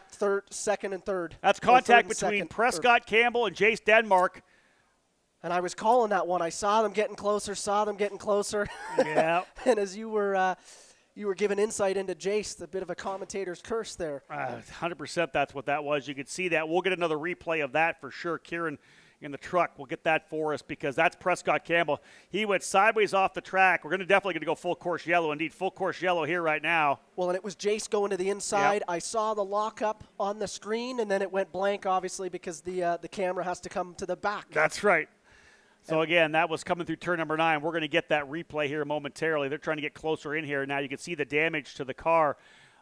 second and third. That's contact between Prescott Campbell and Jace Denmark. And I was calling that one. I saw them getting closer. Yeah. And as you were giving insight into Jace, a bit of a commentator's curse there. 100% that's what that was. You could see that. We'll get another replay of that for sure. Kieran in the truck will get that for us because that's Prescott Campbell. He went sideways off the track. We're definitely going to go full course yellow. Indeed, full course yellow here right now. Well, and it was Jace going to the inside. Yep. I saw the lockup on the screen, and then it went blank, obviously, because the camera has to come to the back. That's right. So, again, that was coming through turn number 9. We're going to get that replay here momentarily. They're trying to get closer in here. Now you can see the damage to the car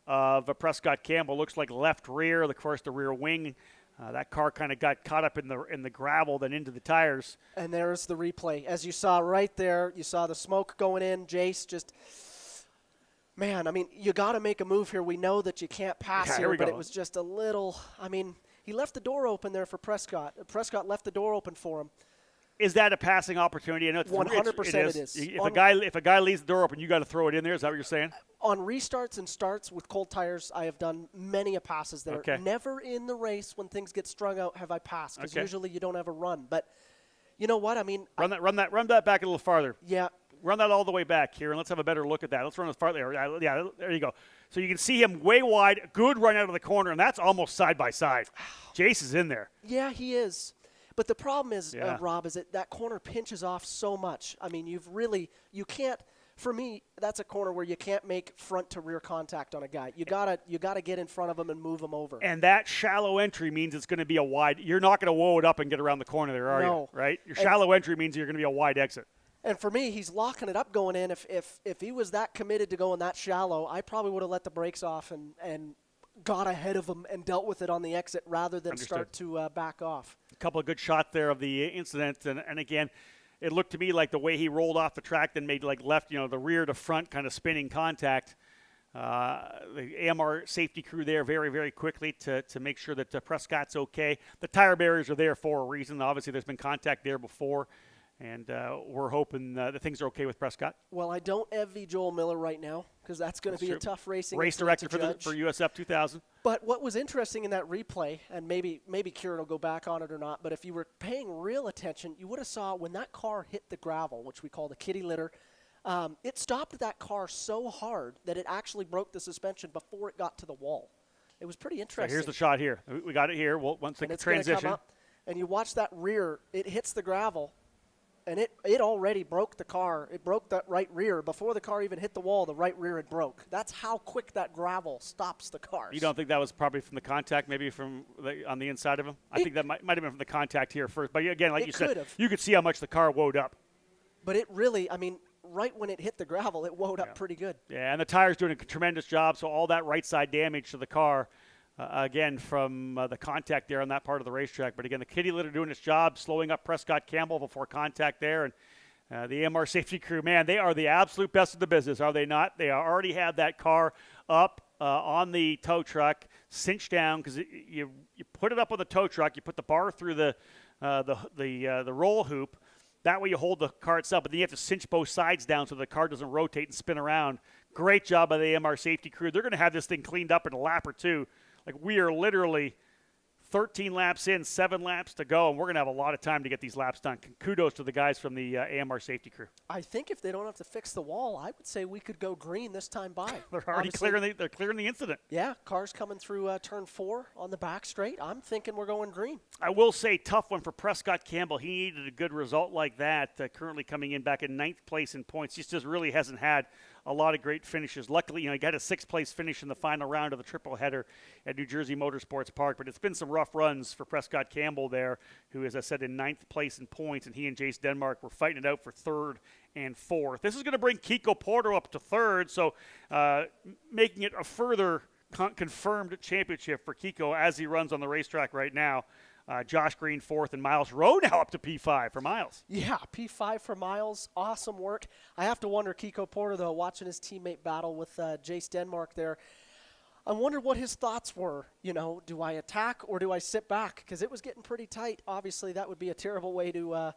of Prescott Campbell. Looks like left rear, of course, the rear wing. That car kind of got caught up in the gravel, then into the tires. And there's the replay. As you saw right there, you saw the smoke going in. Jace just, man, I mean, you got to make a move here. We know that you can't pass here, but it was just a little, I mean, he left the door open there for Prescott. Prescott left the door open for him. Is that a passing opportunity? I know 100% it is. If a guy leaves the door open, you got to throw it in there. Is that what you're saying? On restarts and starts with cold tires, I have done many passes there. Okay. Never in the race when things get strung out have I passed because usually you don't have a run. But you know what? I mean, run that back a little farther. Yeah. Run that all the way back here, and let's have a better look at that. Let's run as farther. Yeah, there you go. So you can see him way wide. Good run out of the corner, and that's almost side by side. Jace is in there. Yeah, he is. But the problem is, Rob, is that corner pinches off so much. I mean, you can't. For me, that's a corner where you can't make front to rear contact on a guy. You gotta get in front of him and move him over. And that shallow entry means it's going to be a wide. You're not going to woe it up and get around the corner there, are you? Right? Your shallow entry means you're going to be a wide exit. And for me, he's locking it up going in. If he was that committed to going that shallow, I probably would have let the brakes off and got ahead of him and dealt with it on the exit rather than start to back off. A couple of good shots there of the incident, and again, it looked to me like the way he rolled off the track then made like left, the rear to front kind of spinning contact. The AMR safety crew there very, very quickly to make sure that Prescott's okay. The tire barriers are there for a reason. Obviously, there's been contact there before. And we're hoping that things are okay with Prescott. Well, I don't envy Joel Miller right now because that's going to be a tough racing race director for USF2000. But what was interesting in that replay, and maybe Kieran will go back on it or not, but if you were paying real attention, you would have saw when that car hit the gravel, which we call the kitty litter, it stopped that car so hard that it actually broke the suspension before it got to the wall. It was pretty interesting. So here's the shot here. We got it here. Once the transition. Come up, and you watch that rear, it hits the gravel. And it already broke the car. It broke that right rear. Before the car even hit the wall, the right rear had broke. That's how quick that gravel stops the cars. You don't think that was probably from the contact, maybe on the inside of him? I think that might have been from the contact here first. But again, like you said, you could see how much the car woed up. But it really, I mean, right when it hit the gravel, it woed up pretty good. Yeah, and the tire's doing a tremendous job, so all that right side damage to the car, again, from the contact there on that part of the racetrack. But again, the kitty litter doing its job, slowing up Prescott Campbell before contact there. And the AMR safety crew, man, they are the absolute best of the business, are they not? They already had that car up on the tow truck, cinched down, because you put it up on the tow truck, you put the bar through the roll hoop. That way you hold the car itself, but then you have to cinch both sides down so the car doesn't rotate and spin around. Great job by the AMR safety crew. They're going to have this thing cleaned up in a lap or two. Like, we are literally 13 laps in, 7 laps to go, and we're going to have a lot of time to get these laps done. Kudos to the guys from the AMR safety crew. I think if they don't have to fix the wall, I would say we could go green this time by. They're already clearing the incident. Yeah, cars coming through turn 4 on the back straight. I'm thinking we're going green. I will say, tough one for Prescott Campbell. He needed a good result like that, currently coming in back in 9th place in points. He just really hasn't had a lot of great finishes. Luckily, he got a 6th place finish in the final round of the triple header at New Jersey Motorsports Park, but it's been some rough runs for Prescott Campbell there, who, as I said, in 9th place in points, and he and Jace Denmark were fighting it out for 3rd and 4th. This is going to bring Kiko Porto up to 3rd, so making it a further confirmed championship for Kiko as he runs on the racetrack right now. Josh Green 4th, and Miles Rowe now up to P5 for Miles. Yeah, P5 for Miles. Awesome work. I have to wonder, Kiko Porter, though, watching his teammate battle with Jace Denmark there, I wonder what his thoughts were. Do I attack or do I sit back? Because it was getting pretty tight. Obviously, that would be a terrible way to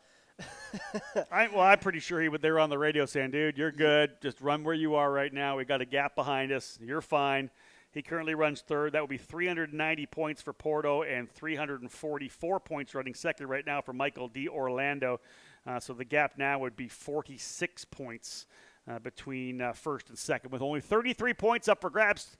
I'm pretty sure they were on the radio saying, dude, you're good. Just run where you are right now. We got a gap behind us. You're fine. He currently runs 3rd. That would be 390 points for Porto and 344 points running 2nd right now for Michael D. Orlando. So the gap now would be 46 points between 1st and 2nd, with only 33 points up for grabs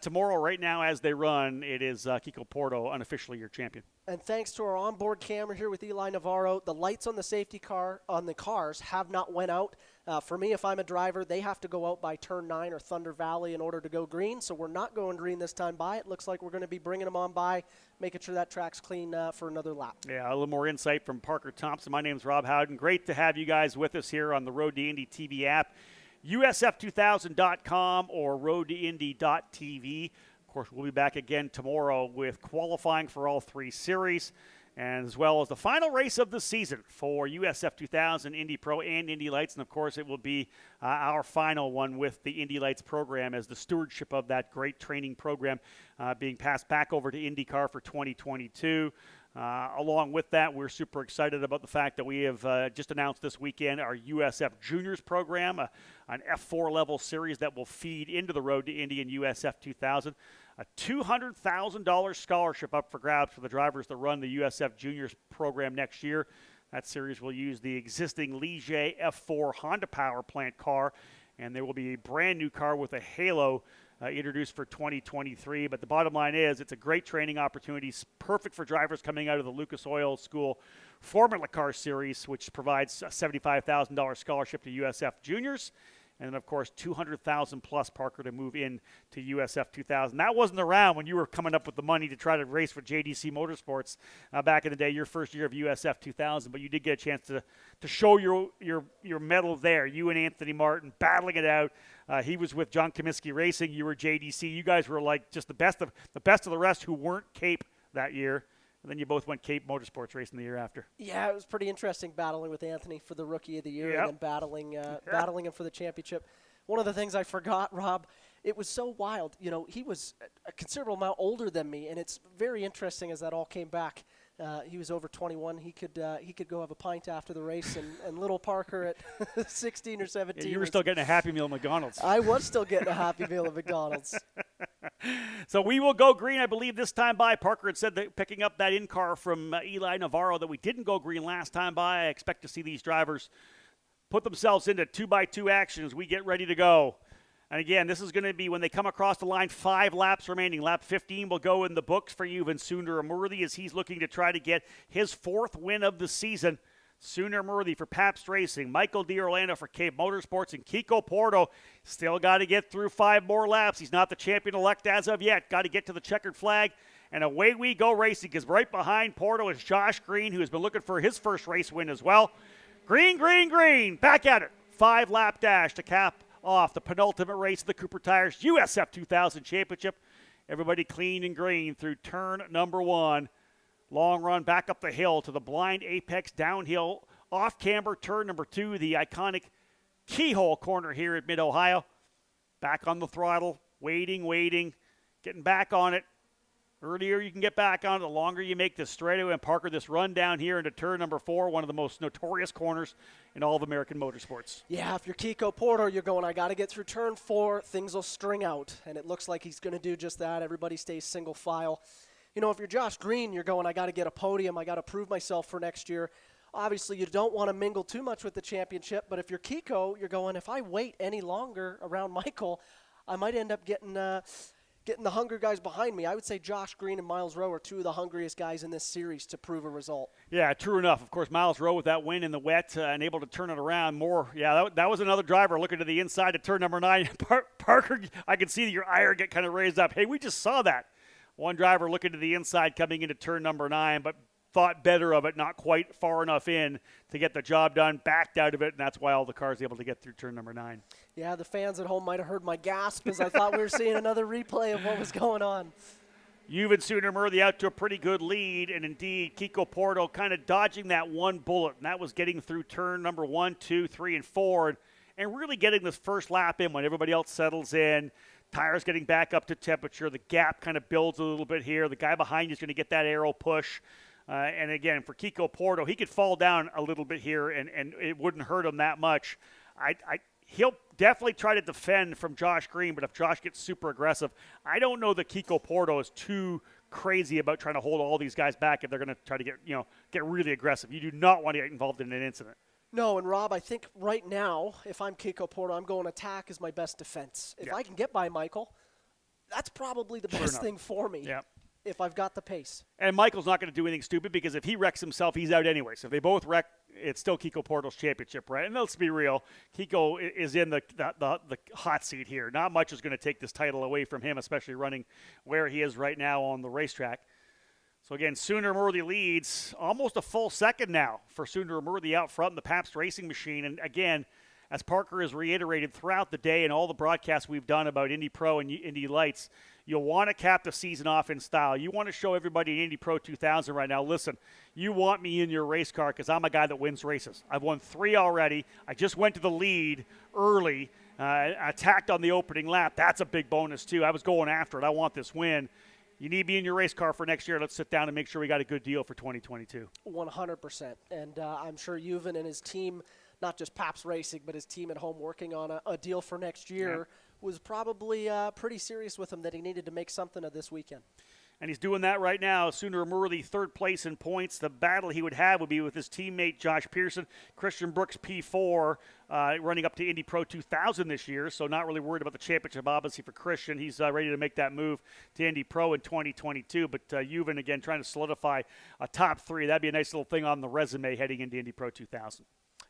tomorrow. Right now, as they run, it is Kiko Porto unofficially your champion. And thanks to our onboard camera here with Eli Navarro, the lights on the safety car on the cars have not went out. For me, if I'm a driver, they have to go out by turn 9 or Thunder Valley in order to go green. So we're not going green this time by. It looks like we're going to be bringing them on by, making sure that track's clean for another lap. Yeah, a little more insight from Parker Thompson. My name's Rob Howden. Great to have you guys with us here on the Road to Indy TV app, USF2000.com or roadtoindy.tv. Of course, we'll be back again tomorrow with qualifying for all 3 series, and as well as the final race of the season for USF 2000, Indy Pro, and Indy Lights. And, of course, it will be our final one with the Indy Lights program as the stewardship of that great training program being passed back over to IndyCar for 2022. Along with that, we're super excited about the fact that we have just announced this weekend our USF Juniors program, an F4 level series that will feed into the Road to Indy and USF 2000. A $200,000 scholarship up for grabs for the drivers that run the USF Juniors program next year. That series will use the existing Ligier F4 Honda Power Plant car, and there will be a brand new car with a halo introduced for 2023. But the bottom line is it's a great training opportunity, perfect for drivers coming out of the Lucas Oil School Formula Car Series, which provides a $75,000 scholarship to USF Juniors. And then, of course, $200,000 plus, Parker, to move in to USF 2000. That wasn't around when you were coming up with the money to try to race for JDC Motorsports back in the day, your first year of USF 2000. But you did get a chance to show your mettle there. You and Anthony Martin battling it out. He was with John Comiskey Racing. You were JDC. You guys were like just the best of the rest who weren't Cape that year. And then you both went Cape Motorsports Racing the year after. Yeah, it was pretty interesting battling with Anthony for the Rookie of the Year, yep. and then battling him for the championship. One of the things I forgot, Rob, it was so wild. He was a considerable amount older than me, and it's very interesting as that all came back. He was over 21. He could go have a pint after the race, and little Parker at 16 or 17. Yeah, you were still getting a Happy Meal at McDonald's. I was still getting a Happy Meal at McDonald's. So we will go green, I believe, this time by. Parker had said that picking up that in-car from Eli Navarro that we didn't go green last time by. I expect to see these drivers put themselves into 2x2 action as we get ready to go. And again, this is going to be when they come across the line, 5 laps remaining. Lap 15 will go in the books for Yuvan Sundaramurthy as he's looking to try to get his 4th win of the season. Sundaramurthy for Pabst Racing, Michael D. Orlando for Cape Motorsports, and Kiko Porto still got to get through 5 more laps. He's not the champion-elect as of yet. Got to get to the checkered flag. And away we go racing, because right behind Porto is Josh Green, who has been looking for his first race win as well. Green, green, green. Back at it. 5-lap dash to cap off the penultimate race of the Cooper Tires USF 2000 Championship. Everybody clean and green through turn number 1. Long run back up the hill to the blind apex downhill off camber turn number 2, the iconic keyhole corner here at Mid-Ohio. Back on the throttle, waiting, getting back on it. Earlier you can get back on it, the longer you make this straightaway. And Parker, this run down here into turn number 4, one of the most notorious corners in all of American motorsports. Yeah, if you're Kiko Porter, you're going, I got to get through turn 4, things will string out. And it looks like he's going to do just that. Everybody stays single file. if you're Josh Green, you're going, I got to get a podium. I got to prove myself for next year. Obviously, you don't want to mingle too much with the championship. But if you're Kiko, you're going, if I wait any longer around Michael, I might end up getting the hunger guys behind me. I would say Josh Green and Miles Rowe are two of the hungriest guys in this series to prove a result. Yeah, true enough. Of course, Miles Rowe with that win in the wet and able to turn it around more. Yeah, that was another driver looking to the inside to turn number 9. Parker, I can see your ire get kind of raised up. Hey, we just saw that. One driver looking to the inside coming into turn number 9, but thought better of it, not quite far enough in to get the job done, backed out of it, and that's why all the cars able to get through turn number 9. Yeah, the fans at home might have heard my gasp as I thought we were seeing another replay of what was going on. Juven Sooner-Murthy out to a pretty good lead, and indeed Kiko Porto kind of dodging that one bullet, and that was getting through turn number 1, 2, 3, and 4, and really getting this first lap in when everybody else settles in. Tires getting back up to temperature. The gap kind of builds a little bit here. The guy behind you is going to get that aero push. And again, for Kiko Porto, he could fall down a little bit here, and it wouldn't hurt him that much. He'll definitely try to defend from Josh Green, but if Josh gets super aggressive, I don't know that Kiko Porto is too crazy about trying to hold all these guys back if they're going to try to get really aggressive. You do not want to get involved in an incident. No, and Rob, I think right now, if I'm Kiko Porto, I'm going attack is my best defense. If I can get by Michael, that's probably the best thing for me. Yeah. If I've got the pace. And Michael's not going to do anything stupid because if he wrecks himself, he's out anyway. So if they both wreck, it's still Kiko Porto's championship, right? And let's be real, Kiko is in the hot seat here. Not much is going to take this title away from him, especially running where he is right now on the racetrack. So again, Sooner-Murthy leads almost a full second now for Sooner-Murthy out front in the Pabst Racing Machine. And again, as Parker has reiterated throughout the day and all the broadcasts we've done about Indy Pro and Indy Lights, you'll want to cap the season off in style. You want to show everybody in Indy Pro 2000 right now, listen, you want me in your race car because I'm a guy that wins races. I've won 3 already. I just went to the lead early, attacked on the opening lap. That's a big bonus, too. I was going after it. I want this win. You need me in your race car for next year. Let's sit down and make sure we got a good deal for 2022. 100%. And I'm sure Juven and his team, not just Pabst Racing, but his team at home working on a deal for next year, was probably pretty serious with him that he needed to make something of this weekend. And he's doing that right now. Sooner-Murthy, third place in points. The battle he would have would be with his teammate Josh Pearson. Christian Brooks, P4, running up to Indy Pro 2000 this year, so not really worried about the championship, obviously, for Christian. He's ready to make that move to Indy Pro in 2022. But Juven, again, trying to solidify a top 3. That'd be a nice little thing on the resume heading into Indy Pro 2000.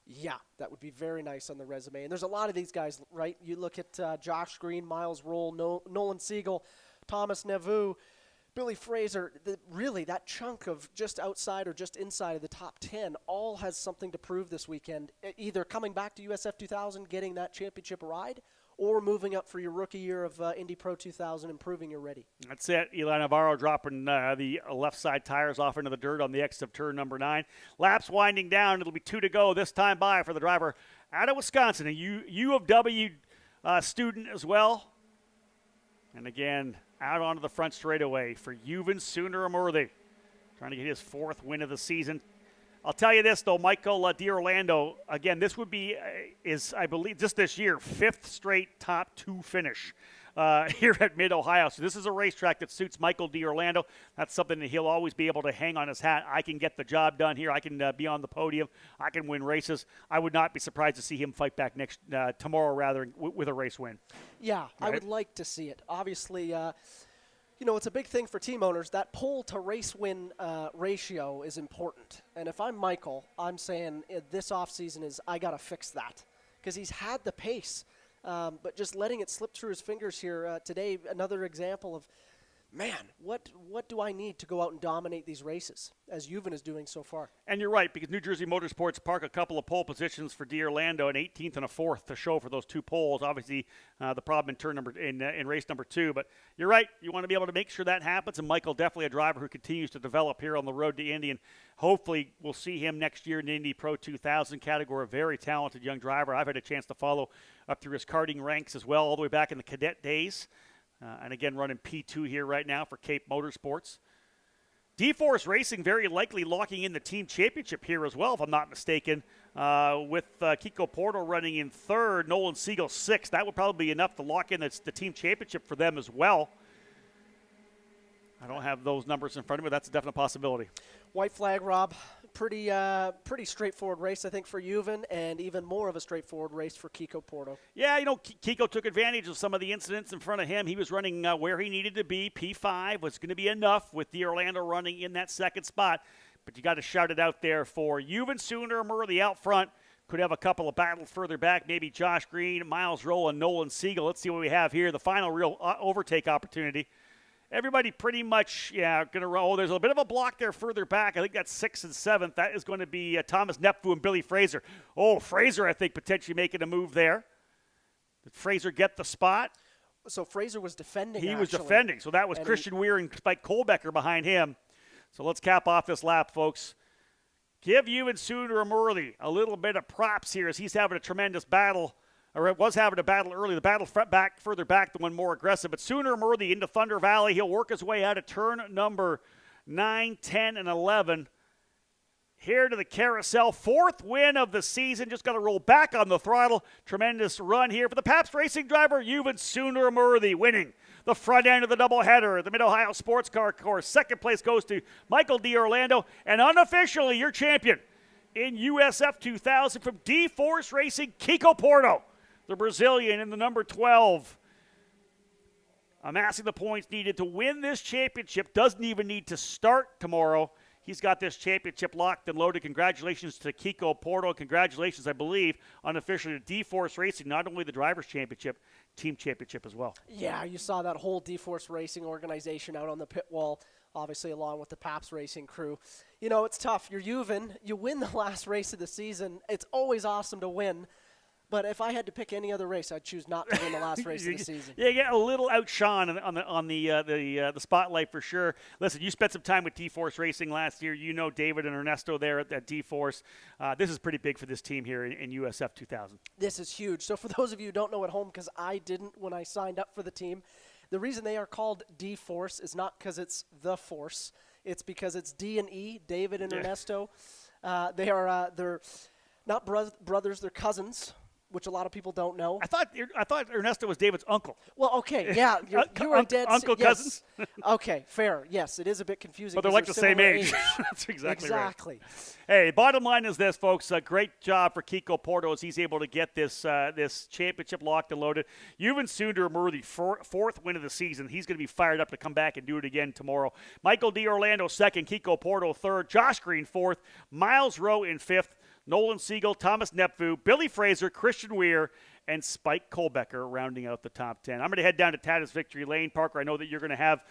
Yeah, that would be very nice on the resume. And there's a lot of these guys, right? You look at Josh Green, Miles Rowe, Nolan Siegel, Thomas Nevu, Billy Fraser, really that chunk of just outside or just inside of the top 10 all has something to prove this weekend, either coming back to USF2000, getting that championship ride, or moving up for your rookie year of Indy Pro 2000 and proving you're ready. That's it. Eli Navarro dropping the left side tires off into the dirt on the exit of turn number 9. Laps winding down. It'll be 2 to go this time by for the driver out of Wisconsin, a U of W student as well. And again, out onto the front straightaway for Juven Sooner-Murthy, trying to get his 4th win of the season. I'll tell you this, though, Michael D'Orlando, again, this would be, I believe, just this year, 5th straight top 2 finish here at Mid-Ohio. So this is a racetrack that suits Michael D'Orlando. That's something that he'll always be able to hang on his hat. I can get the job done here. I can be on the podium. I can win races. I would not be surprised to see him fight back tomorrow, rather, with a race win. Yeah, right? I would like to see it. Obviously, it's a big thing for team owners. That pole to race win ratio is important. And if I'm Michael, I'm saying this offseason is I got to fix that because he's had the pace. But just letting it slip through his fingers here today, another example of, man, what do I need to go out and dominate these races, as Juven is doing so far? And you're right, because New Jersey Motorsports park a couple of pole positions for D'Orlando, an 18th and a 4th to show for those 2 poles. Obviously, the problem in race number 2. But you're right, you want to be able to make sure that happens. And Michael, definitely a driver who continues to develop here on the road to Indy. And hopefully, we'll see him next year in the Indy Pro 2000 category. A very talented young driver. I've had a chance to follow up through his karting ranks as well, all the way back in the cadet days. And again, running P2 here right now for Cape Motorsports. D-Force Racing very likely locking in the team championship here as well, if I'm not mistaken, with Kiko Porto running in 3rd, Nolan Siegel 6th. That would probably be enough to lock in the team championship for them as well. I don't have those numbers in front of me. That's a definite possibility. White flag, Rob. Pretty straightforward race, I think, for Juven, and even more of a straightforward race for Kiko Porto. Yeah, Kiko took advantage of some of the incidents in front of him. He was running where he needed to be. P5 was going to be enough with the Orlando running in that second spot. But you got to shout it out there for Juven. Sooner Murray out front. Could have a couple of battles further back. Maybe Josh Green, Miles Rowe, and Nolan Siegel. Let's see what we have here. The final real overtake opportunity. Everybody pretty much, going to roll. There's a bit of a block there further back. I think that's 6th and 7th. That is going to be Thomas Nepfu and Billy Fraser. Oh, Fraser, I think, potentially making a move there. Did Fraser get the spot? So Fraser was defending, He was defending. So that was Christian Weir and Spike Kohlbecker behind him. So let's cap off this lap, folks. Give Ewan Sooner Murley a little bit of props here as he's having a tremendous battle. Or was having a battle early. The battle further back, the one more aggressive. But Sooner Murray into Thunder Valley. He'll work his way out of turn number 9, 10, and 11. Here to the carousel. 4th win of the season. Just got to roll back on the throttle. Tremendous run here for the Pabst Racing driver, Ewan Sooner Murray, winning the front end of the doubleheader at the Mid-Ohio Sports Car Course. 2nd place goes to Michael D'Orlando. And unofficially, your champion in USF2000 from D-Force Racing, Kiko Porto. The Brazilian in the number 12. Amassing the points needed to win this championship. Doesn't even need to start tomorrow. He's got this championship locked and loaded. Congratulations to Kiko Porto. Congratulations, I believe, unofficially to D-Force Racing, not only the Drivers' Championship, Team Championship as well. Yeah, you saw that whole D-Force Racing organization out on the pit wall, obviously along with the Pabst Racing crew. You know, it's tough. You're Juven. You win the last race of the season. It's always awesome to win. But if I had to pick any other race, I'd choose not to win the last race of the season. Yeah, get a little outshone on the spotlight for sure. Listen, you spent some time with D-Force Racing last year. You know David and Ernesto there at D-Force. This is pretty big for this team here in USF 2000. This is huge. So for those of you who don't know at home, because I didn't when I signed up for the team, the reason they are called D-Force is not because it's the Force. It's because it's D and E, David and Ernesto. They're not brothers, they're cousins, which a lot of people don't know. I thought Ernesto was David's uncle. Well, okay, yeah, you are dead. Uncle, yes. cousins. Okay, fair. Yes, it is a bit confusing. But they're like the same age. That's exactly right. Hey, bottom line is this, folks. A great job for Kiko Porto as he's able to get this championship locked and loaded. Ewan Sooner Murray, 4th win of the season. He's going to be fired up to come back and do it again tomorrow. Michael D'Orlando 2nd, Kiko Porto 3rd, Josh Green 4th, Miles Rowe in 5th. Nolan Siegel, Thomas Nepfu, Billy Fraser, Christian Weir, and Spike Kohlbecker rounding out the top 10. I'm going to head down to Tatis Victory Lane. Parker, I know that you're going to have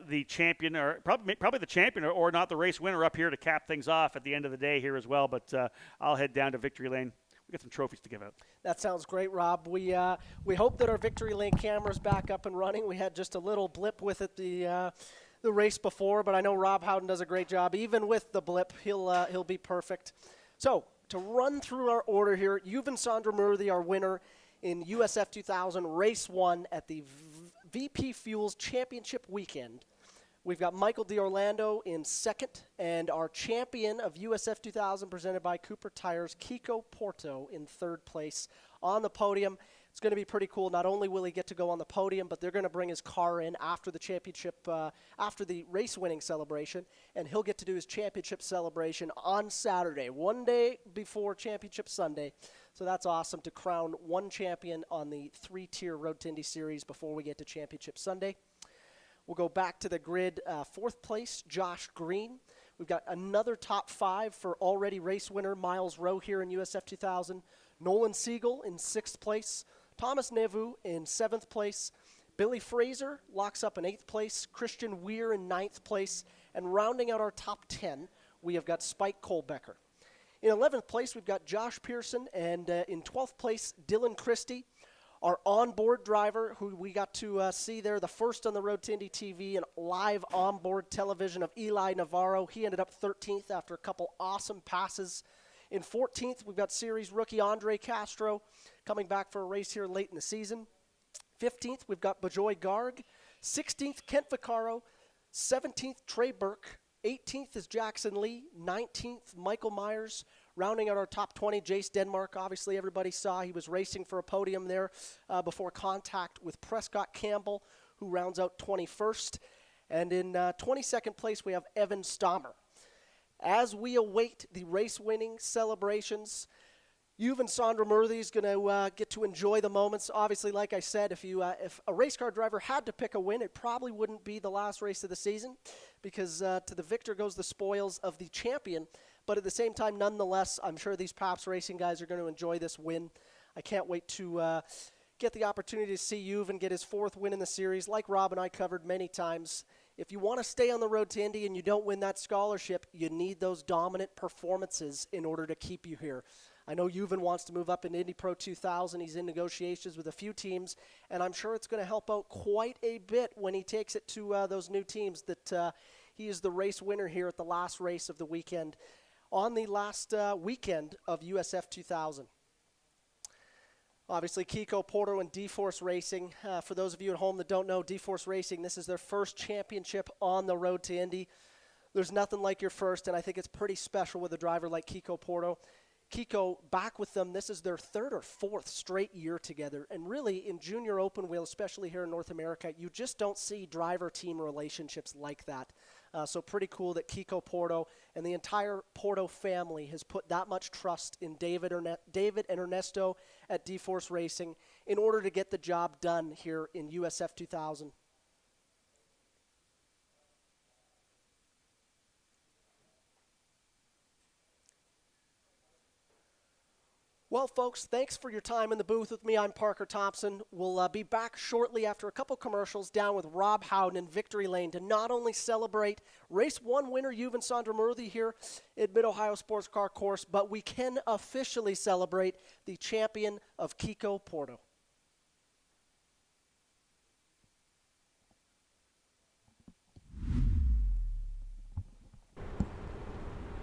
the champion, or probably the champion, or not the race winner up here to cap things off at the end of the day here as well. But I'll head down to Victory Lane. We got some trophies to give out. That sounds great, Rob. We hope that our Victory Lane camera's back up and running. We had just a little blip with it the race before, but I know Rob Howden does a great job. Even with the blip, he'll be perfect. So, to run through our order here, Ewan Sooner Murray, our winner in USF 2000 Race 1 at the VP Fuels Championship weekend. We've got Michael D'Orlando in 2nd, and our champion of USF 2000 presented by Cooper Tires, Kiko Porto, in 3rd place on the podium. It's going to be pretty cool. Not only will he get to go on the podium, but they're going to bring his car in after the championship, after the race-winning celebration, and he'll get to do his championship celebration on Saturday, one day before Championship Sunday. So that's awesome to crown one champion on the 3-tier Road to Indy Series before we get to Championship Sunday. We'll go back to the grid. 4th place, Josh Green. We've got another top 5 for already race winner Miles Rowe here in USF 2000. Nolan Siegel in 6th place. Thomas Nepfu in 7th place. Billy Fraser locks up in 8th place. Christian Weir in 9th place. And rounding out our top 10, we have got Spike Kohlbecker. In 11th place, we've got Josh Pearson. And in 12th place, Dylan Christie, our onboard driver, who we got to see there, the first on the Road to Indy TV and live onboard television of Eli Navarro. He ended up 13th after a couple awesome passes. In 14th, we've got series rookie Andre Castro coming back for a race here late in the season. 15th, we've got Bajoy Garg. 16th, Kent Vaccaro. 17th, Trey Burke. 18th is Jackson Lee. 19th, Michael Myers. Rounding out our top 20, Jace Denmark. Obviously, everybody saw he was racing for a podium there before contact with Prescott Campbell, who rounds out 21st. And in 22nd place, we have Evan Stammer. As we await the race-winning celebrations, Juven Sandra-Murthy is going to get to enjoy the moments. Obviously, like I said, if a race car driver had to pick a win, it probably wouldn't be the last race of the season, because to the victor goes the spoils of the champion. But at the same time, nonetheless, I'm sure these Pabst Racing guys are going to enjoy this win. I can't wait to get the opportunity to see Juven get his 4th win in the series. Like Rob and I covered many times, if you want to stay on the road to Indy and you don't win that scholarship, you need those dominant performances in order to keep you here. I know Juven wants to move up in Indy Pro 2000. He's in negotiations with a few teams, and I'm sure it's going to help out quite a bit when he takes it to those new teams that he is the race winner here at the last race of the weekend, on the last weekend of USF 2000. Obviously, Kiko Porto and D-Force Racing. For those of you at home that don't know, D-Force Racing, this is their first championship on the road to Indy. There's nothing like your first, and I think it's pretty special with a driver like Kiko Porto. Kiko, back with them, this is their 3rd or 4th straight year together. And really, in junior open wheel, especially here in North America, you just don't see driver-team relationships like that. So pretty cool that Kiko Porto and the entire Porto family has put that much trust in David and Ernesto at D-Force Racing in order to get the job done here in USF 2000. Well, folks, thanks for your time in the booth with me. I'm Parker Thompson. We'll be back shortly after a couple commercials down with Rob Howden in Victory Lane to not only celebrate Race 1 winner Juven Sandra-Murthy here at Mid-Ohio Sports Car Course, but we can officially celebrate the champion of Kiko Porto.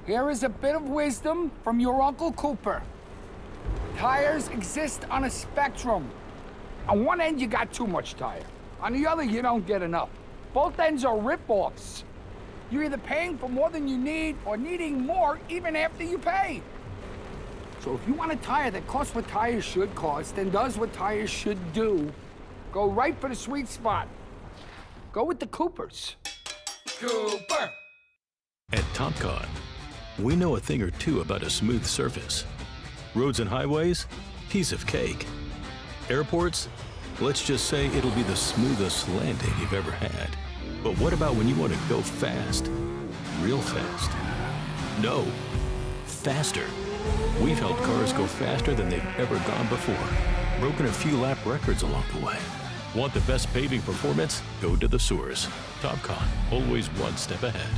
Here is a bit of wisdom from your Uncle Cooper. Tires exist on a spectrum. On one end, you got too much tire. On the other, you don't get enough. Both ends are rip-offs. You're either paying for more than you need or needing more even after you pay. So if you want a tire that costs what tires should cost and does what tires should do, go right for the sweet spot. Go with the Coopers. Cooper! At TopCon, we know a thing or two about a smooth surface. Roads and highways, piece of cake. Airports, let's just say it'll be the smoothest landing you've ever had. But what about when you want to go fast? Real fast? No, faster. We've helped cars go faster than they've ever gone before. Broken a few lap records along the way. Want the best paving performance? Go to the source. TopCon, always one step ahead.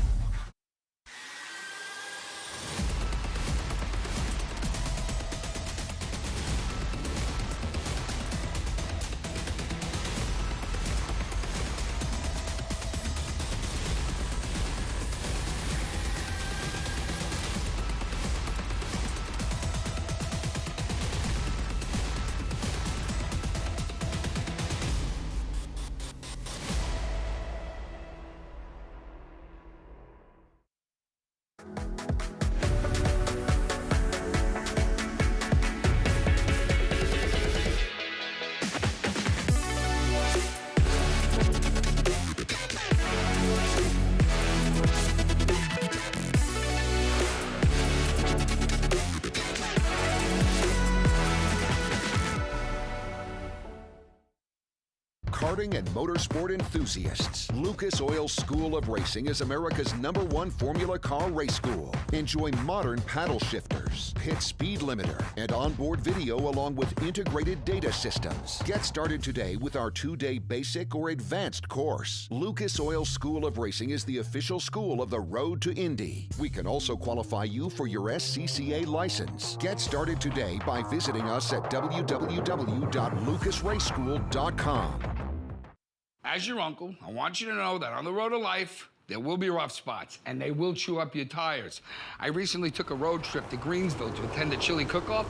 Karting and motorsport enthusiasts, Lucas Oil School of Racing is America's #1 Formula Car race school. Enjoy modern paddle shifters, pit speed limiter, and onboard video along with integrated data systems. Get started today with our 2-day basic or advanced course. Lucas Oil School of Racing is the official school of the road to Indy. We can also qualify you for your SCCA license. Get started today by visiting us at www.lucasraceschool.com. As your uncle, I want you to know that on the road to life, there will be rough spots, and they will chew up your tires. I recently took a road trip to Greensville to attend a chili cook-off.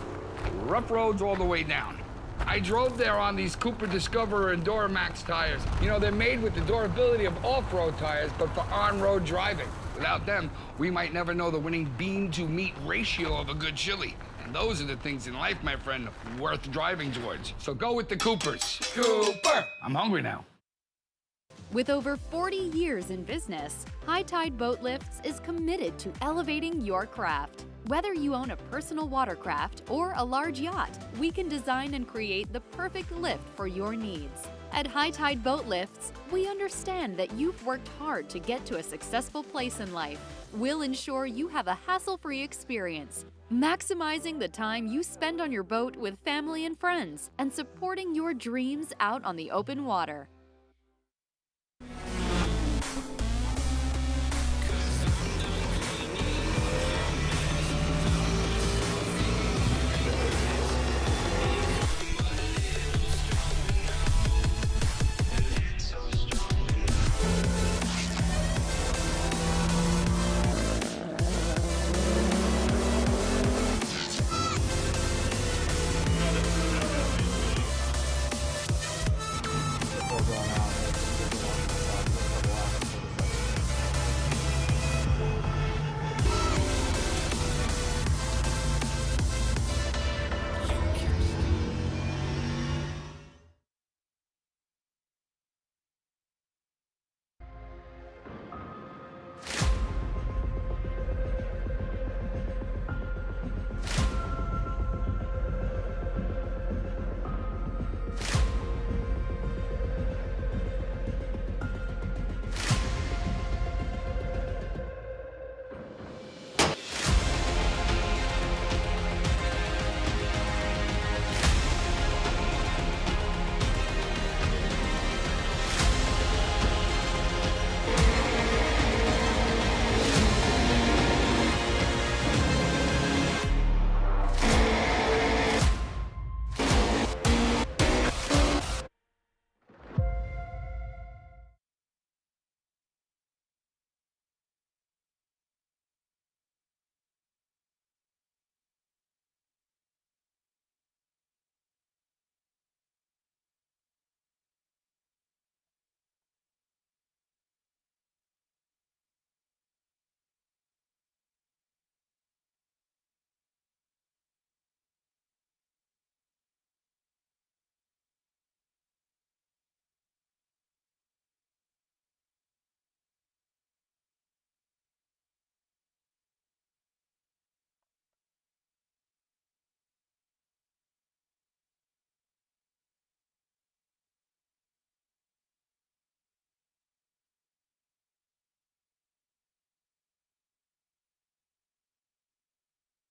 Rough roads all the way down. I drove there on these Cooper Discoverer and Duramax tires. You know, they're made with the durability of off-road tires, but for on-road driving. Without them, we might never know the winning bean-to-meat ratio of a good chili. And those are the things in life, my friend, worth driving towards. So go with the Coopers. Cooper! I'm hungry now. With over 40 years in business, High Tide Boat Lifts is committed to elevating your craft. Whether you own a personal watercraft or a large yacht, we can design and create the perfect lift for your needs. At High Tide Boat Lifts, we understand that you've worked hard to get to a successful place in life. We'll ensure you have a hassle-free experience, maximizing the time you spend on your boat with family and friends, and supporting your dreams out on the open water.